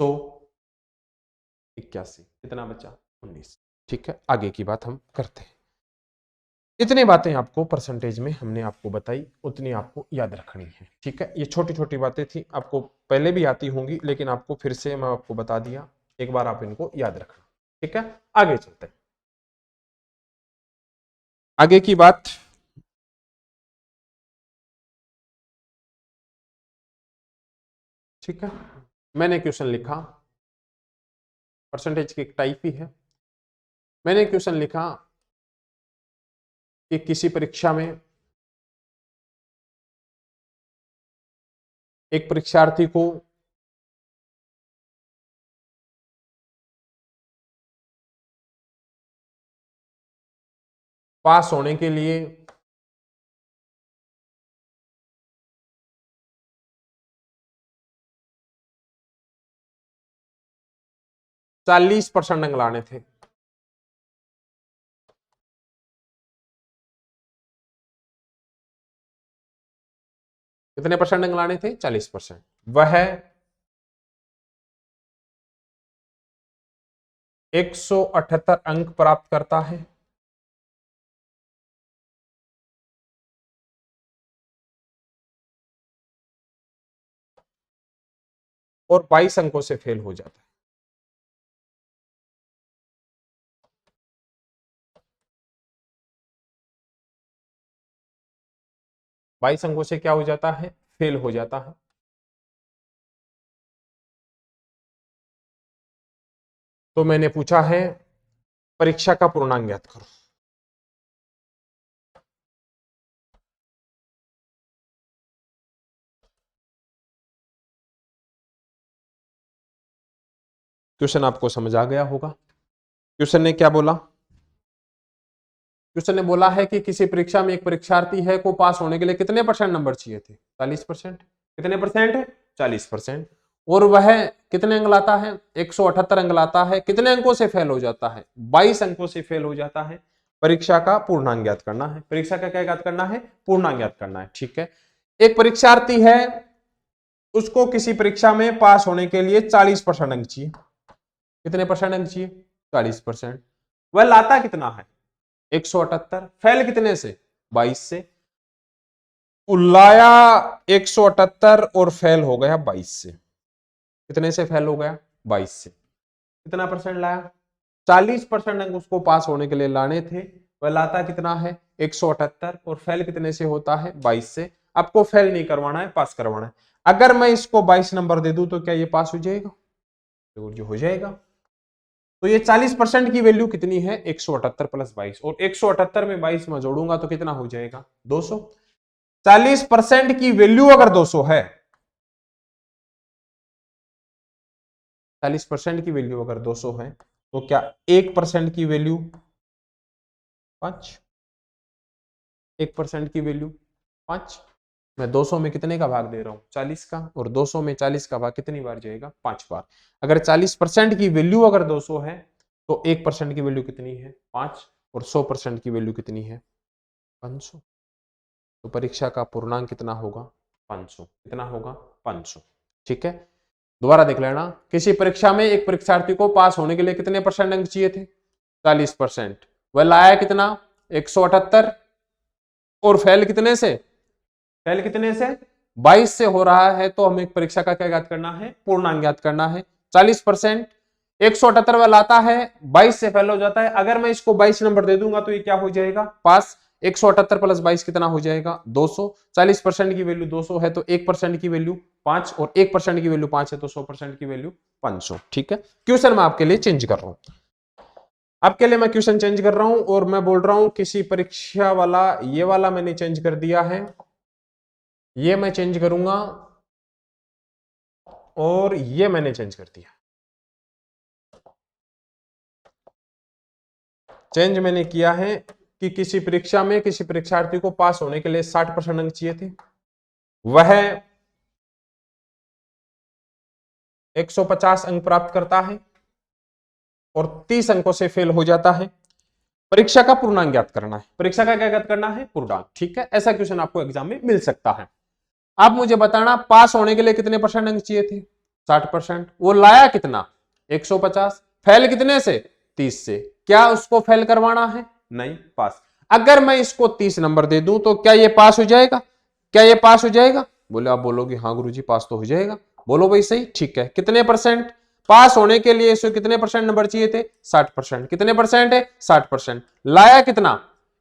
100 81, कितना बचा? 19। ठीक है, आगे की बात हम करते हैं। इतनी बातें आपको परसेंटेज में हमने आपको बताई, उतनी आपको याद रखनी है। ठीक है, ये छोटी छोटी बातें थी, आपको पहले भी आती होंगी, लेकिन आपको फिर से मैं आपको बता दिया, एक बार आप इनको याद रखना। ठीक है, आगे चलते हैं। आगे की बात, ठीक है, मैंने क्वेश्चन लिखा, परसेंटेज की एक टाइप ही है। मैंने क्वेश्चन लिखा कि किसी परीक्षा में एक परीक्षार्थी को पास होने के लिए 40% अंक लाने थे। कितने परसेंट अंक लाने थे? 40%। वह 178 अंक प्राप्त करता है और 22 अंकों से फेल हो जाता है। 22 अंकों से क्या हो जाता है? फेल हो जाता है। तो मैंने पूछा है परीक्षा का पूर्णांक ज्ञात करो। क्वेश्चन आपको समझ आ गया होगा। क्वेश्चन ने क्या बोला? क्वेश्चन ने बोला है कि किसी परीक्षा में एक परीक्षार्थी है को पास होने के लिए कितने परसेंट नंबर चाहिए थे? 40%। कितने परसेंट? 40%। और वह कितने अंक लाता है? 178 अंक लाता है। कितने अंकों से फेल हो जाता है? 22 अंकों से फेल हो जाता है। परीक्षा का पूर्णांक ज्ञात करना है। परीक्षा का क्या ज्ञात करना है? पूर्णांक ज्ञात करना है। ठीक है, एक परीक्षार्थी है, उसको किसी परीक्षा में पास होने के लिए 40% अंक चाहिए। कितने परसेंट अंक चाहिए? 40%। वह लाता कितना है? 178। फेल कितने से? 22 से। लाया 178 और फेल हो गया 22 से। कितने से फेल हो गया? 22 से। कितना परसेंट लाया? 40% अंक उसको पास होने के लिए लाने थे, वह लाता कितना है? 178। और फेल कितने से होता है? 22 से। आपको फेल नहीं करवाना है, पास करवाना है। अगर मैं इसको 22 नंबर दे दूं तो क्या ये पास हो जाएगा? तो जो हो जाएगा। तो ये 40% की वैल्यू कितनी है? 178 प्लस 22, और 178 में 22 में जोड़ूंगा तो कितना हो जाएगा? 200। 40% की वैल्यू अगर 200 है, 40% की वैल्यू अगर 200 है, तो क्या 1% की वैल्यू 5? 1% की वैल्यू 5। मैं 200 में कितने का भाग दे रहा हूं? 40 का। और 200 में 40 का भाग कितनी बार जाएगा? 5 बार। अगर 40% की वैल्यू अगर 200 है, तो 1% की वैल्यू कितनी है? 5। और 100% की वैल्यू कितनी है? 500। तो परीक्षा का पूर्णांक कितना होगा? 500। कितना होगा? 500। ठीक है, दोबारा देख लेना। किसी परीक्षा में एक परीक्षार्थी को पास होने के लिए कितने परसेंट अंक चाहिए थे? 40%। वह लाया कितना? 178। और फेल कितने से? फेल कितने से? 22 से हो रहा है, तो हमें परीक्षा का क्या ज्ञात करना है? पूर्णांक ज्ञात करना है। 40%, 178 वाला आता है, 22 से फेल हो जाता है। अगर मैं इसको 22 नंबर दे दूंगा तो ये क्या हो जाएगा? पास। 178 प्लस 22 कितना हो जाएगा? 200। 40% की वैल्यू 200 है, तो 1% की वैल्यू 5, और 1% की वैल्यू 5 है, तो 100% की वैल्यू 500। ठीक है, क्वेश्चन मैं आपके लिए चेंज कर रहा हूं। आपके लिए मैं क्वेश्चन चेंज कर रहा हूं, और मैं बोल रहा हूं किसी परीक्षा वाला, ये वाला मैंने चेंज कर दिया है, ये मैं चेंज करूंगा, और ये मैंने चेंज कर दिया। चेंज मैंने किया है कि किसी परीक्षा में किसी परीक्षार्थी को पास होने के लिए 60% अंक चाहिए थे, वह 150 अंक प्राप्त करता है और 30 अंकों से फेल हो जाता है। परीक्षा का पूर्णांक ज्ञात करना है। परीक्षा का क्या ज्ञात करना है? पूर्णांक। ठीक है, ऐसा क्वेश्चन आपको एग्जाम में मिल सकता है। आप मुझे बताना पास होने के लिए कितने परसेंट अंक चाहिए थे? 60%। वो लाया कितना? 150। फेल कितने से? 30 से। क्या उसको फेल करवाना है? नहीं, पास। अगर मैं इसको 30 नंबर दे दूं तो क्या ये पास हो जाएगा? क्या ये पास हो जाएगा? बोले, आप बोलोगे हाँ गुरुजी पास तो हो जाएगा। बोलो भाई सही, ठीक है। कितने परसेंट पास होने के लिए? इसको कितने परसेंट नंबर चाहिए थे? 60%। कितने परसेंट है? 60%। लाया कितना?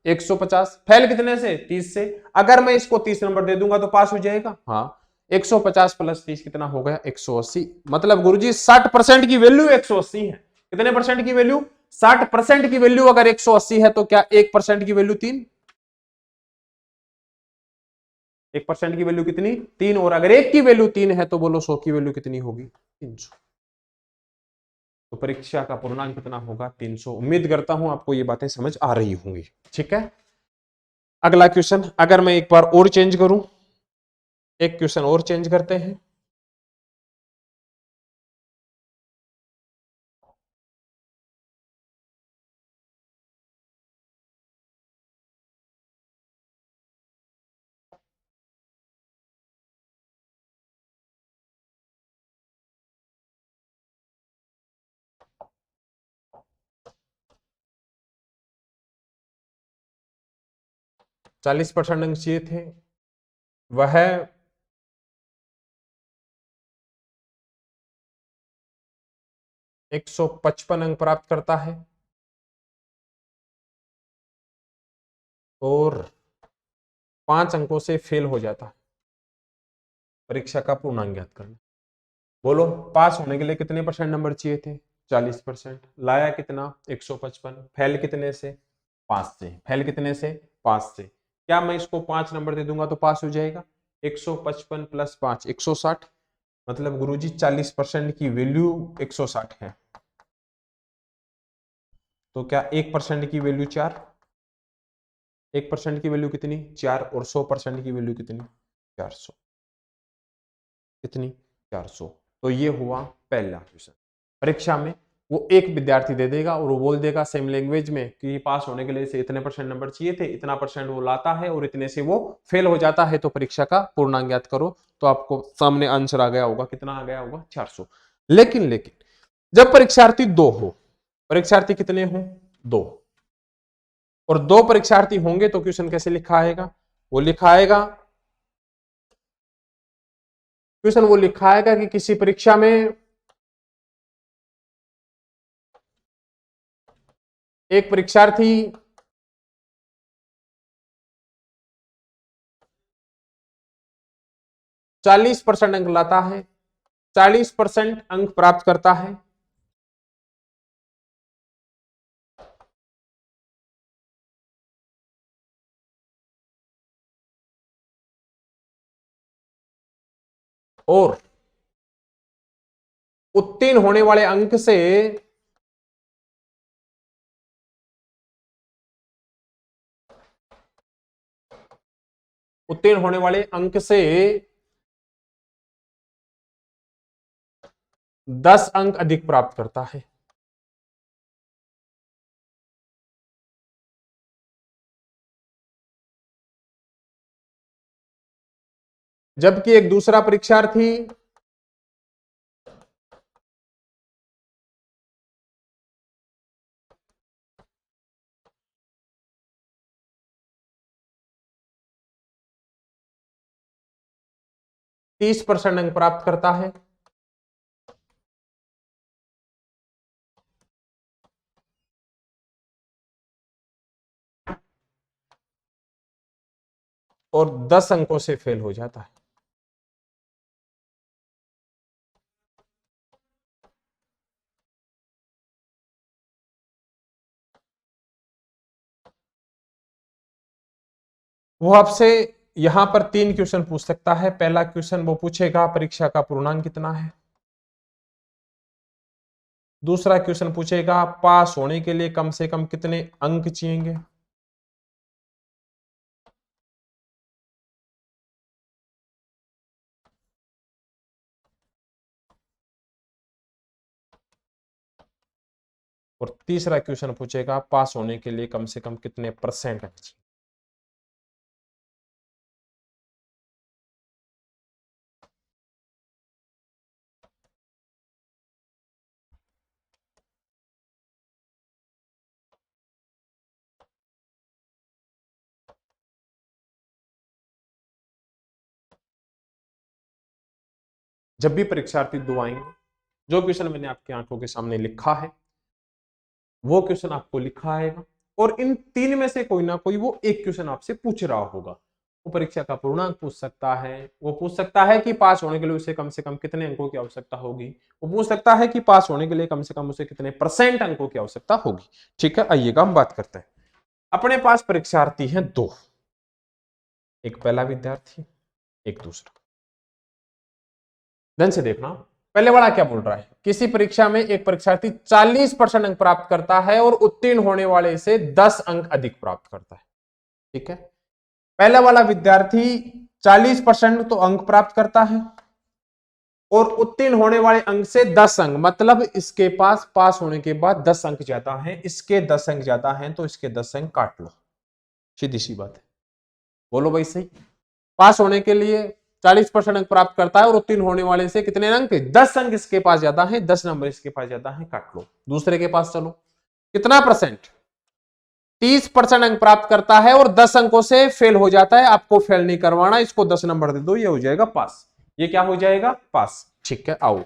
150। फेल कितने से? 30 से। अगर मैं इसको 30 नंबर दे दूंगा तो पास हो जाएगा। हाँ, 150 प्लस 30 कितना हो गया? 180। मतलब गुरुजी 60% की वैल्यू 180 है। कितने परसेंट की वैल्यू? 60% की वैल्यू अगर 180 है तो क्या 1% की वैल्यू 3? 1% की वैल्यू कितनी? 3। और अगर 1 की वैल्यू 3 है तो बोलो 100 की वैल्यू कितनी होगी? 300। तो परीक्षा का पूर्णांक कितना होगा? 300। उम्मीद करता हूं आपको ये बातें समझ आ रही होंगी। ठीक है, अगला क्वेश्चन अगर मैं एक बार और चेंज करूं, एक क्वेश्चन और चेंज करते हैं। चालीस परसेंट अंक चाहिए थे, वह 155 अंक प्राप्त करता है और 5 अंकों से फेल हो जाता है। परीक्षा का पूर्णांक ज्ञात करना। बोलो, पास होने के लिए कितने परसेंट नंबर चाहिए थे? 40%। लाया कितना? 155। फेल कितने से? 5 से। फेल कितने से? 5 से। क्या मैं इसको 5 नंबर दे दूंगा तो पास हो जाएगा? 155 प्लस 5 160। मतलब गुरुजी 40% की वैल्यू 160 है, तो क्या 1% की वैल्यू 4? 1% की वैल्यू कितनी? 4। और 100% की वैल्यू कितनी? 400। कितनी? 400। तो ये हुआ पहला क्वेश्चन। परीक्षा में वो एक विद्यार्थी दे देगा और वो बोल देगा सेम लैंग्वेज में कि पास होने के लिए से इतने परसेंट नंबर चाहिए थे, इतना परसेंट वो लाता है और इतने से वो फेल हो जाता है। तो परीक्षा का पूर्णांक ज्ञात करो। तो आपको सामने आंसर आ गया होगा। कितना आ गया होगा? 400। लेकिन लेकिन जब परीक्षार्थी दो हो, परीक्षार्थी कितने हो? दो। और दो परीक्षार्थी होंगे तो क्वेश्चन कैसे लिखा आएगा? वो लिखा आएगा, क्वेश्चन वो लिखा आएगा कि किसी परीक्षा में एक परीक्षार्थी 40% अंक लाता है, 40% अंक प्राप्त करता है और उत्तीर्ण होने वाले अंक से उत्तीर्ण होने वाले अंक से 10 अंक अधिक प्राप्त करता है। जबकि एक दूसरा परीक्षार्थी 30% अंक प्राप्त करता है और 10 अंकों से फेल हो जाता है। वो आपसे यहां पर 3 क्वेश्चन पूछ सकता है। पहला क्वेश्चन वो पूछेगा परीक्षा का पूर्णांक कितना है। दूसरा क्वेश्चन पूछेगा पास होने के लिए कम से कम कितने अंक चाहिए। और तीसरा क्वेश्चन पूछेगा पास होने के लिए कम से कम कितने परसेंट अंक चाहिए। जब भी परीक्षार्थी दो आएंगे, जो क्वेश्चन मैंने आपकी आंखों के सामने लिखा है वो क्वेश्चन आपको लिखा आएगा, और इन तीन में से कोई ना कोई वो एक क्वेश्चन आपसे पूछ रहा होगा। वो परीक्षा का पूर्णांक पूछ सकता है, वो पूछ सकता है कि पास होने के लिए उसे कम से कम कितने अंकों की आवश्यकता होगी, वो पूछ सकता है कि पास होने के लिए कम से कम उसे कितने परसेंट अंकों की आवश्यकता होगी। ठीक है, आइएगा हम बात करते हैं। अपने पास परीक्षार्थी हैं दो, एक पहला विद्यार्थी, एक दूसरा। ध्यान से देखना, पहले वाला क्या बोल रहा है, किसी परीक्षा में एक परीक्षार्थी 40% अंक प्राप्त करता है और उत्तीर्ण होने वाले से 10 अंक अधिक प्राप्त करता है। ठीक है, पहला वाला विद्यार्थी 40% तो अंक प्राप्त करता है और उत्तीर्ण होने वाले अंक से 10 अंक, मतलब इसके पास होने के बाद 10 अंक ज्यादा हैं, इसके 10 अंक ज्यादा हैं, तो इसके 10 अंक काट लो। सीधी सी बात है, बोलो भाई सही। पास होने के लिए 40% अंक प्राप्त करता है और उत्तीर्ण होने वाले से कितने अंक, 10 अंक इसके पास ज्यादा है, 10 नंबर इसके पास ज्यादा है, काट लो। दूसरे के पास चलो, कितना परसेंट, 30% अंक प्राप्त करता है और 10 अंकों से फेल हो जाता है, आपको फेल नहीं करवाना, इसको 10 नंबर दे दो, ये हो जाएगा पास। ये क्या हो जाएगा, पास। ठीक है, आओ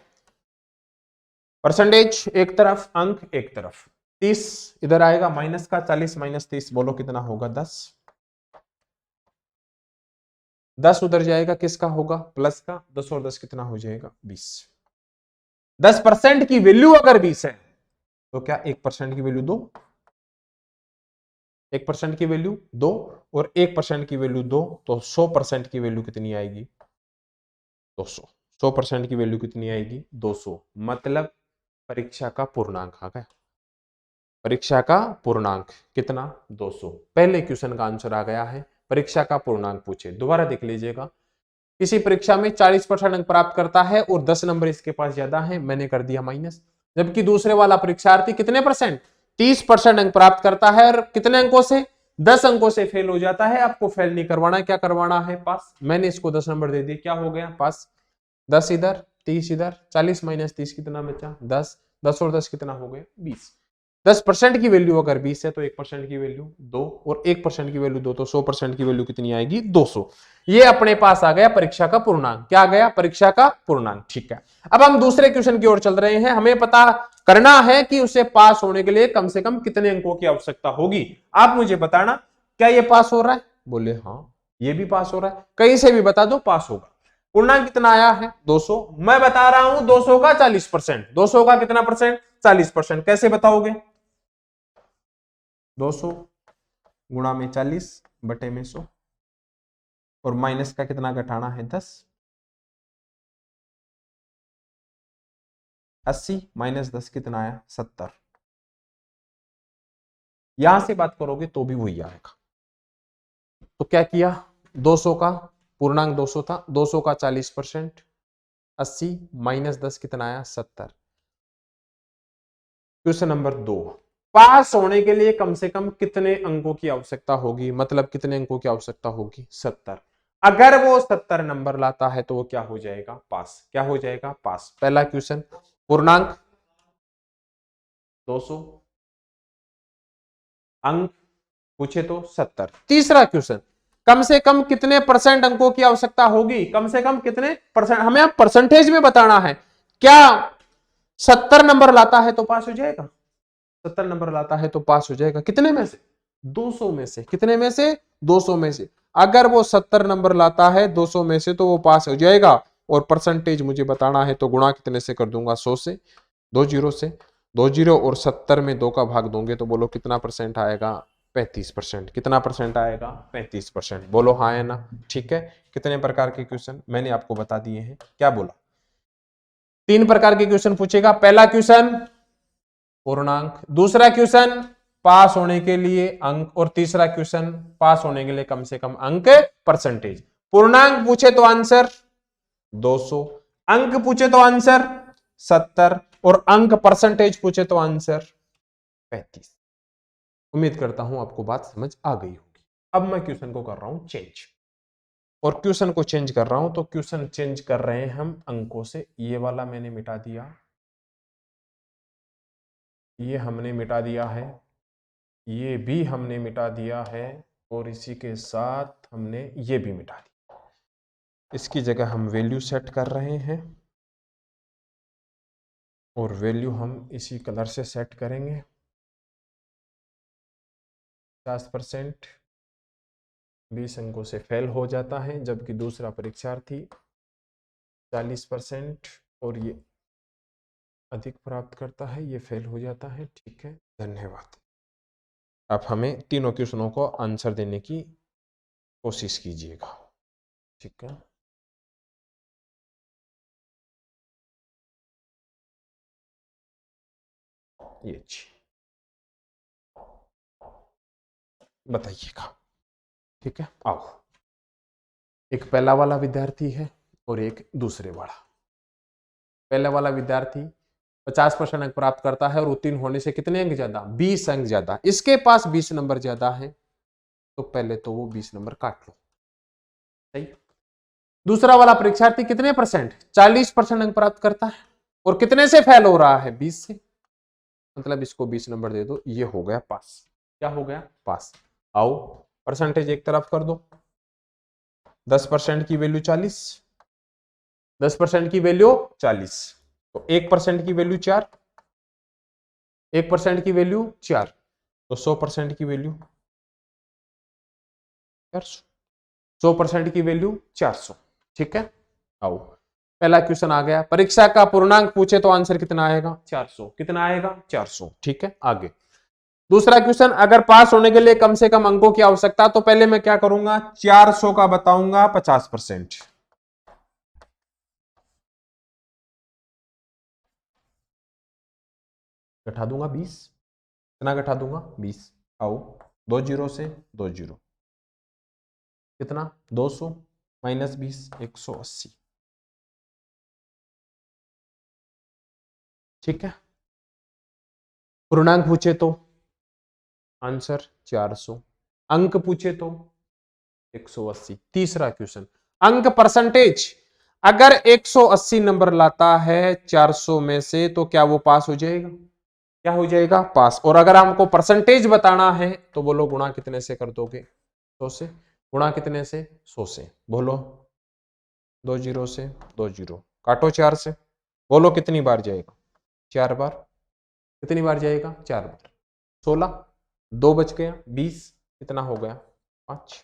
परसेंटेज एक तरफ, अंक एक तरफ, 30 इधर आएगा, माइनस का 40 माइनस 30, बोलो कितना होगा, 10। 10 उधर जाएगा, किसका होगा, प्लस का, 10 और 10 कितना हो जाएगा, 20। 10% की वैल्यू अगर 20 है तो क्या 1% की वैल्यू 2, 1% की वैल्यू 2 और 1% की वैल्यू 2, तो 100% की वैल्यू कितनी आएगी, 200। 100% की वैल्यू कितनी आएगी, 200, मतलब परीक्षा का पूर्णांक आ गया। परीक्षा का पूर्णांक कितना, 200। पहले क्वेश्चन का आंसर आ गया है, परीक्षा का पूर्णांक पूछे। दोबारा देख लीजिएगा, किसी परीक्षा में 40% अंक प्राप्त करता है और 10 नंबर इसके पास ज्यादा है, मैंने कर दिया माइनस। जबकि दूसरे वाला परीक्षार्थी कितने परसेंट, 30% अंक प्राप्त करता है और कितने अंकों से, 10 अंकों से फेल हो जाता है, आपको फेल नहीं करवाना, क्या करवाना है, पास। मैंने इसको 10 नंबर दे दिए, क्या हो गया, पास। 10 इधर, 30 इधर, 40 माइनस 30 कितना बचा, 10। 10 और 10 कितना हो गया, 20। 10% की वैल्यू अगर 20 है तो 1% की वैल्यू 2 और 1% की वैल्यू 2, तो 100% की वैल्यू कितनी आएगी, 200। ये अपने पास आ गया परीक्षा का पूर्णांक। क्या आ गया, परीक्षा का पूर्णांक। ठीक है, अब हम दूसरे क्वेश्चन की ओर चल रहे हैं। हमें पता करना है कि उसे पास होने के लिए कम से कम कितने अंकों की आवश्यकता होगी। आप मुझे बताना, क्या ये पास हो रहा है, बोले हाँ ये भी पास हो रहा है, कहीं से भी बता दो पास होगा। पूर्णांक कितना आया है, 200। मैं बता रहा हूं 200 का 40%, 200 का कितना परसेंट, 40%। कैसे बताओगे, 200 गुणा में 40 बटे में 100, और माइनस का कितना घटाना है, 10। 80 माइनस 10 कितना आया, 70। यहां से बात करोगे तो भी वही आएगा। तो क्या किया, 200 का पूर्णांक 200 था, 200 का 40%, 80 माइनस 10 कितना आया, 70। क्वेश्चन नंबर 2, पास होने के लिए कम से कम कितने अंकों की आवश्यकता होगी, मतलब कितने अंकों की आवश्यकता होगी, 70। अगर वो 70 नंबर लाता है तो वो क्या हो जाएगा, पास। क्या हो जाएगा, पास। पहला क्वेश्चन, पूर्णांक 200, अंक पूछे तो 70। तीसरा क्वेश्चन, कम से कम कितने परसेंट अंकों की आवश्यकता होगी, कम से कम कितने परसेंट, हमें अब परसेंटेज में बताना है। क्या 70 नंबर लाता है तो पास हो जाएगा, 70 नंबर लाता है तो पास हो जाएगा, कितने में से, 200 में से। कितने में से, 200 में से। अगर वो 70 नंबर लाता है 200 में से तो वो पास हो जाएगा। और परसेंटेज मुझे बताना है तो गुणा कितने से कर दूंगा, 100 से, 2 जीरो से, 2 जीरो और 70 में 2 का भाग दोगे तो बोलो कितना परसेंट आएगा, 35%। कितना परसेंट आएगा, 35%। बोलो हाँ है ना। ठीक है, कितने प्रकार के क्वेश्चन मैंने आपको बता दिए हैं, क्या बोला, 3 प्रकार के क्वेश्चन पूछेगा। पहला क्वेश्चन पूर्णांक, दूसरा क्वेश्चन पास होने के लिए अंक, और तीसरा क्वेश्चन पास होने के लिए कम से कम अंक, परसेंटेज। पूर्णांक पूछे तो आंसर 200, अंक पूछे तो आंसर 70, और अंक परसेंटेज पूछे तो आंसर 35। उम्मीद करता हूं आपको बात समझ आ गई होगी। अब मैं क्वेश्चन को कर रहा हूं चेंज, और क्वेश्चन को चेंज कर रहा हूं तो क्वेश्चन चेंज कर रहे हैं हम अंकों से। ये वाला मैंने मिटा दिया, ये हमने मिटा दिया है, ये भी हमने मिटा दिया है, और इसी के साथ हमने ये भी मिटा दिया। इसकी जगह हम वैल्यू सेट कर रहे हैं, और वैल्यू हम इसी कलर से सेट करेंगे। 50% 20 अंकों से फेल हो जाता है, जबकि दूसरा परीक्षार्थी 40% और ये अधिक प्राप्त करता है, ये फेल हो जाता है। ठीक है, धन्यवाद। अब हमें तीनों क्वेश्चनों को आंसर देने की कोशिश कीजिएगा। ठीक है, ये बताइएगा। ठीक है, आओ। एक पहला वाला विद्यार्थी है और एक दूसरे वाला। पहले वाला विद्यार्थी 50% अंक प्राप्त करता है और उत्तीर्ण होने से कितने अंक ज्यादा? 20 अंक ज्यादा। इसके पास 20 नंबर ज्यादा है, तो पहले तो वो 20 नंबर काट लो। सही। दूसरा वाला परीक्षार्थी कितने परसेंट? 40% अंक प्राप्त करता है, और कितने से फेल हो रहा है? 20 से। मतलब इसको 20 नंबर दे दो, ये हो गया पास। क्या हो गया? पास। आओ, परसेंटेज एक तरफ कर दो। 10% की वैल्यू 40, 10% की वैल्यू 40, तो 1% की वैल्यू 4, 1% की वैल्यू 4, तो 100% की वैल्यू 400, 100% की वैल्यू 400। ठीक है, आओ। पहला क्वेश्चन आ गया। परीक्षा का पूर्णांक पूछे तो आंसर कितना आएगा? 400। कितना आएगा? 400। ठीक है, आगे दूसरा क्वेश्चन। अगर पास होने के लिए कम से कम अंकों की आवश्यकता, तो पहले मैं क्या करूंगा? 400 का बताऊंगा 50%, घटा दूंगा 20। कितना घटा दूंगा? 20। आओ, 2 जीरो से 2 जीरो, कितना? 200 माइनस 20, 180। ठीक है, पूर्णांक पूछे तो आंसर 400, अंक पूछे तो 180। तीसरा क्वेश्चन, अंक परसेंटेज। अगर 180 नंबर लाता है 400 में से, तो क्या वो पास हो जाएगा? क्या हो जाएगा? पास। और अगर हमको परसेंटेज बताना है तो बोलो गुणा कितने से कर दोगे? 100 से। गुणा कितने से? 100 से। बोलो, 2 जीरो से 2 जीरो, काटो 4 से। बोलो कितनी बार जाएगा? 4 बार। कितनी बार जाएगा? 4 बार। 16, 2 बच गया, 20, कितना हो गया? 5।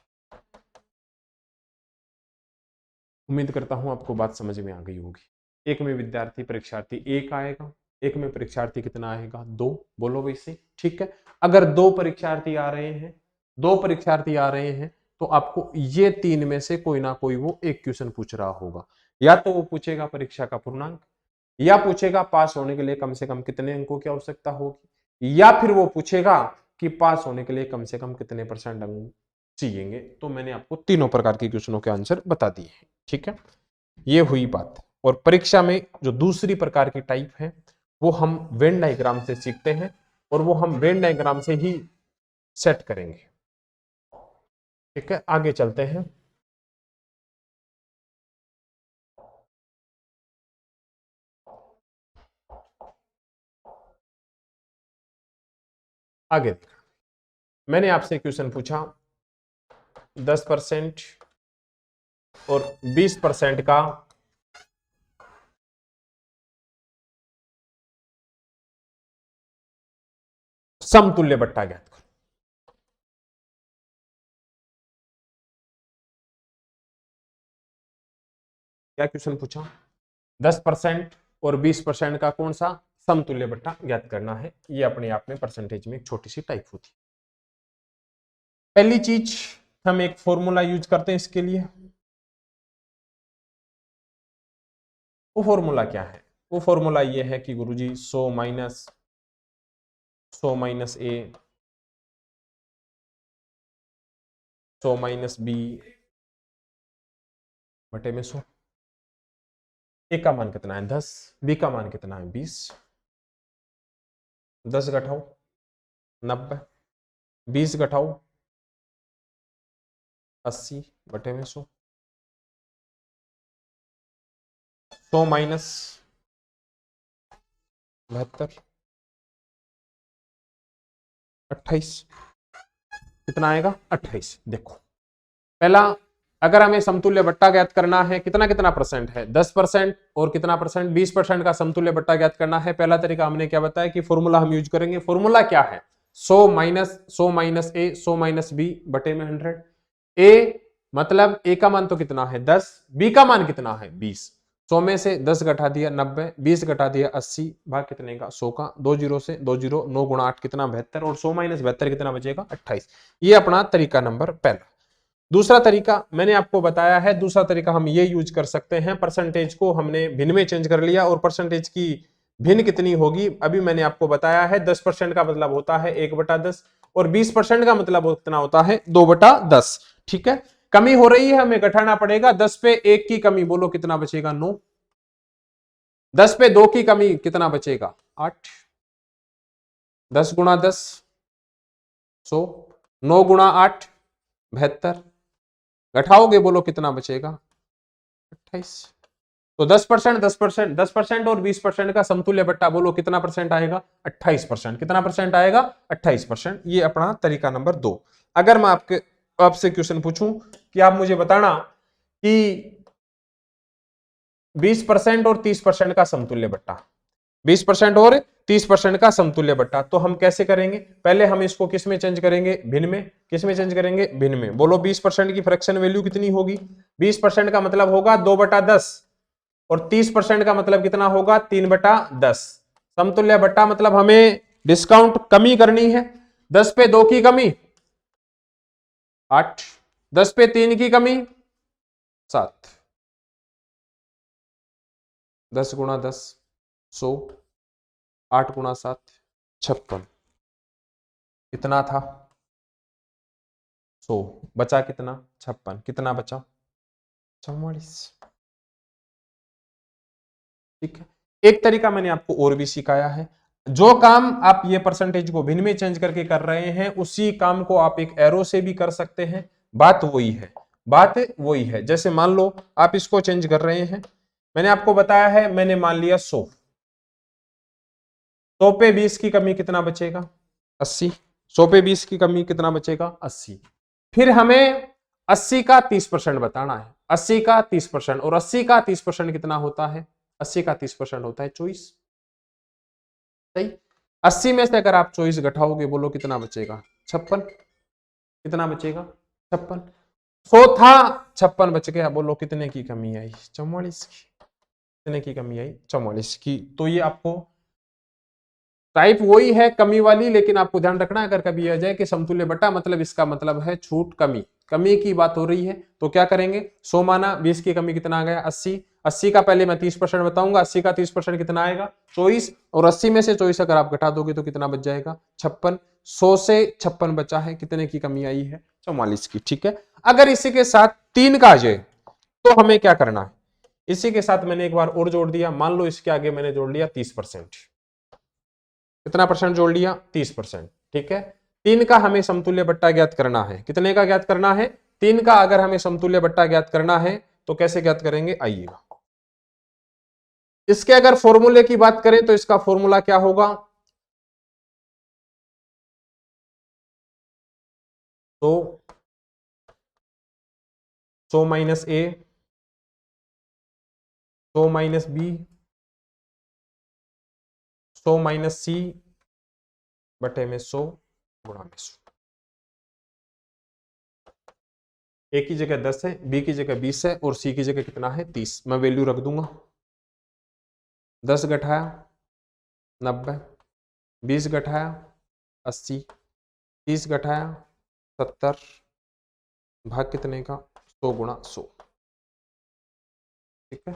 उम्मीद करता हूं आपको बात समझ में आ गई होगी। एक में विद्यार्थी परीक्षार्थी 1 आएगा, एक में परीक्षार्थी कितना आएगा? 2। बोलो वैसे। ठीक है, अगर 2 परीक्षार्थी आ रहे हैं, 2 परीक्षार्थी आ रहे हैं, तो आपको ये 3 में से कोई ना कोई वो एक क्वेश्चन पूछ रहा होगा। या तो वो पूछेगा परीक्षा का पूर्णांक, या पूछेगा पास होने के लिए कम से कम कितने अंकों की आवश्यकता होगी, या फिर वो पूछेगा कि पास होने के लिए कम से कम कितने परसेंट अंक चाहिए। तो मैंने आपको तीनों प्रकार के क्वेश्चनों के आंसर बता दिए हैं। ठीक है, ये हुई बात। और परीक्षा में जो दूसरी प्रकार की टाइप है, वो हम वेन डायग्राम से सीखते हैं, और वो हम वेन डायग्राम से ही सेट करेंगे। ठीक है, आगे चलते हैं। आगे देखा, मैंने आपसे क्वेश्चन पूछा 10% और 20% का समतुल्य बट्टा ज्ञात करो। क्या क्वेश्चन पूछा? 10% और 20% का कौन सा समतुल्य बट्टा ज्ञात करना है। ये अपने आप में परसेंटेज में एक छोटी सी टाइप होती है। पहली चीज, हम एक फॉर्मूला यूज करते हैं इसके लिए। वो फॉर्मूला क्या है? वो फॉर्मूला ये है कि गुरुजी 100 माइनस ए, 100 माइनस बी बटे में 100। ए का मान कितना है? 10, बी का मान कितना है? 20। 10 घटाओ, 90, 20 घटाओ 80 बटे में 100, 100 माइनस 72, 28, कितना आएगा 28। देखो पहला, अगर हमें समतुल्य बट्टा ज्ञात करना है, कितना कितना परसेंट है, 10% और कितना परसेंट, 20% का समतुल्य बट्टा ज्ञात करना है। पहला तरीका हमने क्या बताया कि फॉर्मूला हम यूज करेंगे। फॉर्मूला क्या है, 100 माइनस ए, 100 माइनस बी बटे में 100। ए मतलब ए का मान तो कितना है 10, बी का मान कितना है 20। 100 में से 10 घटा दिया 90, 20 घटा दिया 80, भाग कितने का 100 का, 2 जीरो से 2 जीरो, 9 गुणा 8 कितना 72, और 100 माइनस 72 कितना बचेगा 28। ये अपना तरीका नंबर पहला। दूसरा तरीका मैंने आपको बताया है, दूसरा तरीका हम ये यूज कर सकते हैं, परसेंटेज को हमने भिन्न में चेंज कर लिया, और परसेंटेज की भिन्न कितनी होगी अभी मैंने आपको बताया है। 10% का मतलब होता है 1/10, और 20% का मतलब कितना होता है 2/10। ठीक है, कमी हो रही है, हमें घटाना पड़ेगा। 10 पे 1 की कमी, बोलो कितना बचेगा 9। 10 पे 2 की कमी कितना बचेगा 8। 10 गुणा 10 100, 9 गुणा 8 72, घटाओगे बोलो कितना बचेगा 28। तो 10%, 10%, 10% और 20% का समतुल्य बट्टा, बोलो कितना परसेंट आएगा 28%। कितना परसेंट आएगा 28%। ये अपना तरीका नंबर 2। अगर मैं आपसे क्वेश्चन पूछूं कि आप मुझे बताना कि 20% और 30% का समतुल्य बट्टा, 20% और 30% का समतुल्य बट्टा, तो हम कैसे करेंगे, पहले हम इसको किस में चेंज करेंगे, भिन्न में। किस में चेंज करेंगे, भिन्न में। बोलो 20% की फ्रैक्शन वैल्यू कितनी होगी, 20% का मतलब होगा 2/10, और 30% का मतलब कितना होगा 3/10। समतुल्य बट्टा मतलब हमें डिस्काउंट कमी करनी है। 10 पे 2 की कमी 8, 10 पे 3 की कमी 7, 10 गुणा 10 100, 8 गुणा 7 56, कितना था 100, बचा कितना 56, कितना बचा 44। ठीक है, एक तरीका मैंने आपको और भी सिखाया है, जो काम आप ये परसेंटेज को भिन्न में चेंज करके कर रहे हैं, उसी काम को आप एक एरो से भी कर सकते हैं। बात वही है, बात वही है। जैसे मान लो आप इसको चेंज कर रहे हैं, मैंने आपको बताया है, मैंने मान लिया 100, 100 पे 20 की कमी कितना बचेगा 80, 100 पे 20 की कमी कितना बचेगा 80। फिर हमें 80 का 30% बताना है, 80 का 30%, और 80 का 30% कितना होता है, 80 का 30% होता है 24। सही, 80 में से अगर आप 24 घटाओगे, बोलो कितना बचेगा 56, कितना बचेगा 56। 100 था 56 बच गया, बोलो कितने की कमी आई 44 की, कितने की कमी आई 44 की। तो ये आपको टाइप वही है कमी वाली, लेकिन आपको ध्यान रखना अगर कभी आ जाए कि समतुल्य बट्टा मतलब इसका मतलब है छूट, कमी, कमी की बात हो रही है, तो क्या करेंगे 100 माना, 20 की कमी कितना आ गया 80, 80 का पहले मैं 30% बताऊंगा, 80 का 30% कितना आएगा 24, और 80 में से 24 अगर आप घटा दोगे तो कितना बच जाएगा 56। 100 से 56 बचा है, कितने की कमी आई है 44 की। ठीक है, अगर इसी के साथ 3 का आ जाए तो हमें क्या करना है, इसी के साथ मैंने एक बार और जोड़ दिया, मान लो इसके आगे मैंने जोड़ लिया 30%, कितना परसेंट जोड़ लिया 30%। ठीक है, 3 का हमें समतुल्य बट्टा ज्ञात करना है, कितने का ज्ञात करना है 3 का। अगर हमें समतुल्य बट्टा ज्ञात करना है तो कैसे ज्ञात करेंगे, आइएगा, इसके अगर फॉर्मूले की बात करें तो इसका फॉर्मूला क्या होगा, तो 100 माइनस ए, 100 माइनस बी, 100 माइनस सी बटे में 100 गुणा में 100। ए की जगह 10 है, बी की जगह 20 है, और सी की जगह कितना है 30। मैं वैल्यू रख दूंगा, 10 घटाया 90, 20 घटाया 80, 30 घटाया 70, भाग कितने का 100 गुणा 100। ठीक है,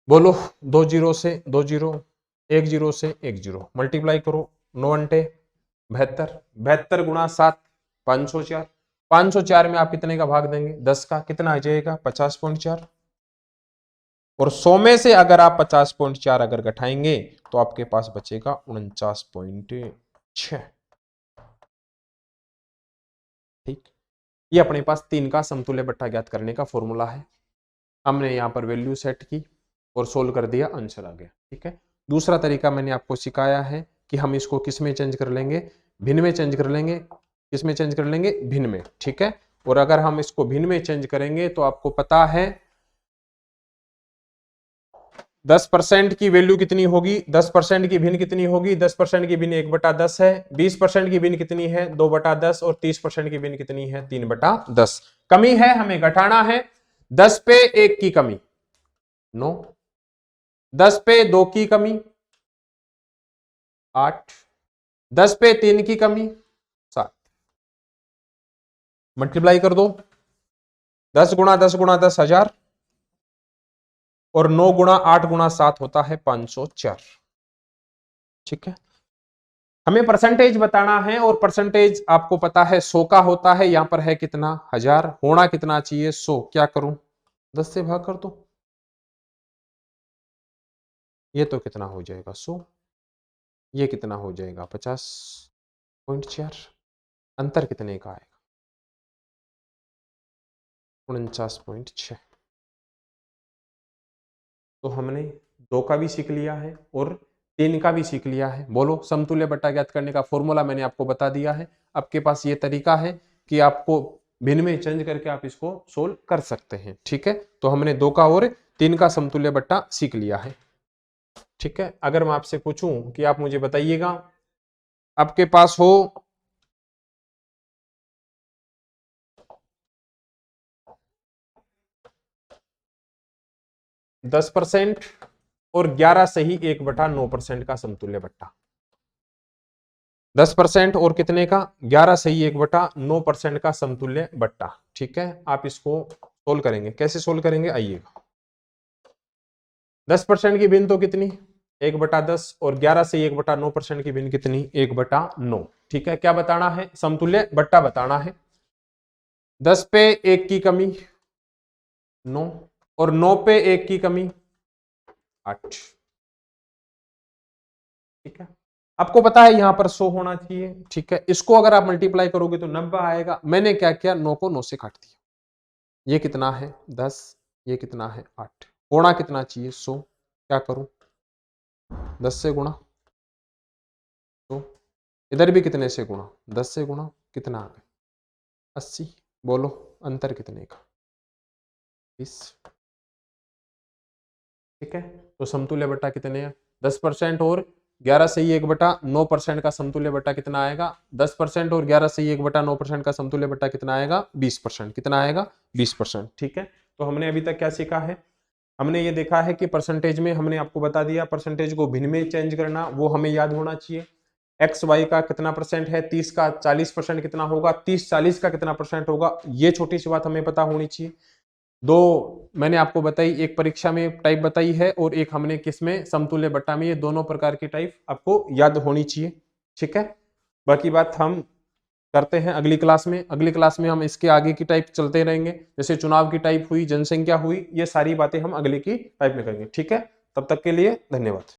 बोलो 2 जीरो से 2 जीरो, 1 जीरो से 1 जीरो, मल्टीप्लाई करो 9 अंटे 72, 72 गुणा 7 504, 504 में आप कितने का भाग देंगे 10 का, कितना आ जाएगा 50.4, और 100 में से अगर आप 50.4 अगर घटाएंगे तो आपके पास बचेगा 49.4। 6। ठीक, ये अपने पास 3 का समतुल्य बट्टा ज्ञात करने का फॉर्मूला है। हमने यहाँ पर वैल्यू सेट की और सोल्व कर दिया, आंसर आ गया। ठीक है, दूसरा तरीका मैंने आपको सिखाया है कि हम इसको किस में चेंज कर लेंगे, भिन्न में चेंज कर लेंगे। किस में चेंज कर लेंगे, भिन्न में। ठीक है, और अगर हम इसको भिन्न में चेंज करेंगे तो आपको पता है 10% की वैल्यू कितनी होगी, 10% की भिन्न कितनी होगी, 10% की भिन्न 1/10 है, 20% की भिन्न कितनी है, 2/10, और 30% की भिन्न कितनी है, 3/10। कमी है, हमें घटाना है। 10 पे 1 की कमी 9, 10 पे 2 की कमी 8, 10 पे 3 की कमी 7। मल्टीप्लाई कर दो, 10 गुणा 10 गुणा 10 1000, और 9 गुणा 8 गुणा 7 होता है 504। ठीक है, हमें परसेंटेज बताना है, और परसेंटेज आपको पता है 100 का होता है। यहां पर है कितना, 1000, होना कितना चाहिए 100। क्या करूं, 10 से भाग कर दो, ये तो कितना हो जाएगा 100, ये कितना हो जाएगा 50.4। अंतर कितने का आएगा, 49.6। तो हमने 2 का भी सीख लिया है और 3 का भी सीख लिया है। बोलो, समतुल्य बट्टा ज्ञात करने का फॉर्मूला मैंने आपको बता दिया है। आपके पास ये तरीका है कि आपको भिन्न में चेंज करके आप इसको सोल्व कर सकते हैं। ठीक है, तो हमने 2 का और 3 का समतुल्य बट्टा सीख लिया है। ठीक है, अगर मैं आपसे पूछूं कि आप मुझे बताइएगा, आपके पास हो 10% और 11 सही 1/9% का समतुल्य बट्टा। 10% और कितने का, 11 सही 1/9% का समतुल्य बट्टा। ठीक है, आप इसको सोल्व करेंगे, कैसे सोल्व करेंगे आइएगा। 10% की भिन्न तो कितनी, 1/10, और 11 से 1/9% की भिन्न कितनी, 1/9। ठीक है, क्या बताना है, समतुल्य बट्टा बताना है। 10 पे 1 की कमी 9, और 9 पे 1 की कमी 8। ठीक है, आपको पता है यहां पर 100 होना चाहिए। ठीक है, इसको अगर आप मल्टीप्लाई करोगे तो 90 आएगा। मैंने क्या किया, 9 को 9 से काट दिया। ये कितना है 10, ये कितना है 8, होना कितना चाहिए 100। क्या करूं, 10 से गुणा, तो इधर भी कितने से गुणा, 10 से गुणा, कितना आ गया 80। बोलो अंतर कितने का, 20। ठीक है, तो समतुल्य बट्टा कितने हैं, 10% और 11 से ही 1/9% का समतुल्य बट्टा कितना आएगा, 10% और 11 से ही 1/9% का समतुल्य बट्टा कितना आएगा, 20%। कितना आएगा, 20%। ठीक है, तो हमने अभी तक क्या सीखा है, हमने ये देखा है कि परसेंटेज में हमने आपको बता दिया, परसेंटेज को भिन्न में चेंज करना वो हमें याद होना चाहिए। एक्स वाई का कितना परसेंट है, 30 का 40% कितना होगा, 30-40 का कितना परसेंट होगा, ये छोटी सी बात हमें पता होनी चाहिए। 2 मैंने आपको बताई, एक परीक्षा में टाइप बताई है और एक हमने किसमें, समतुल्य बट्टा में। ये दोनों प्रकार की टाइप आपको याद होनी चाहिए। ठीक है, बाकी बात हम करते हैं अगली क्लास में। अगली क्लास में हम इसके आगे की टाइप चलते रहेंगे, जैसे चुनाव की टाइप हुई, जनसंख्या हुई, ये सारी बातें हम अगले की टाइप में करेंगे। ठीक है, तब तक के लिए धन्यवाद।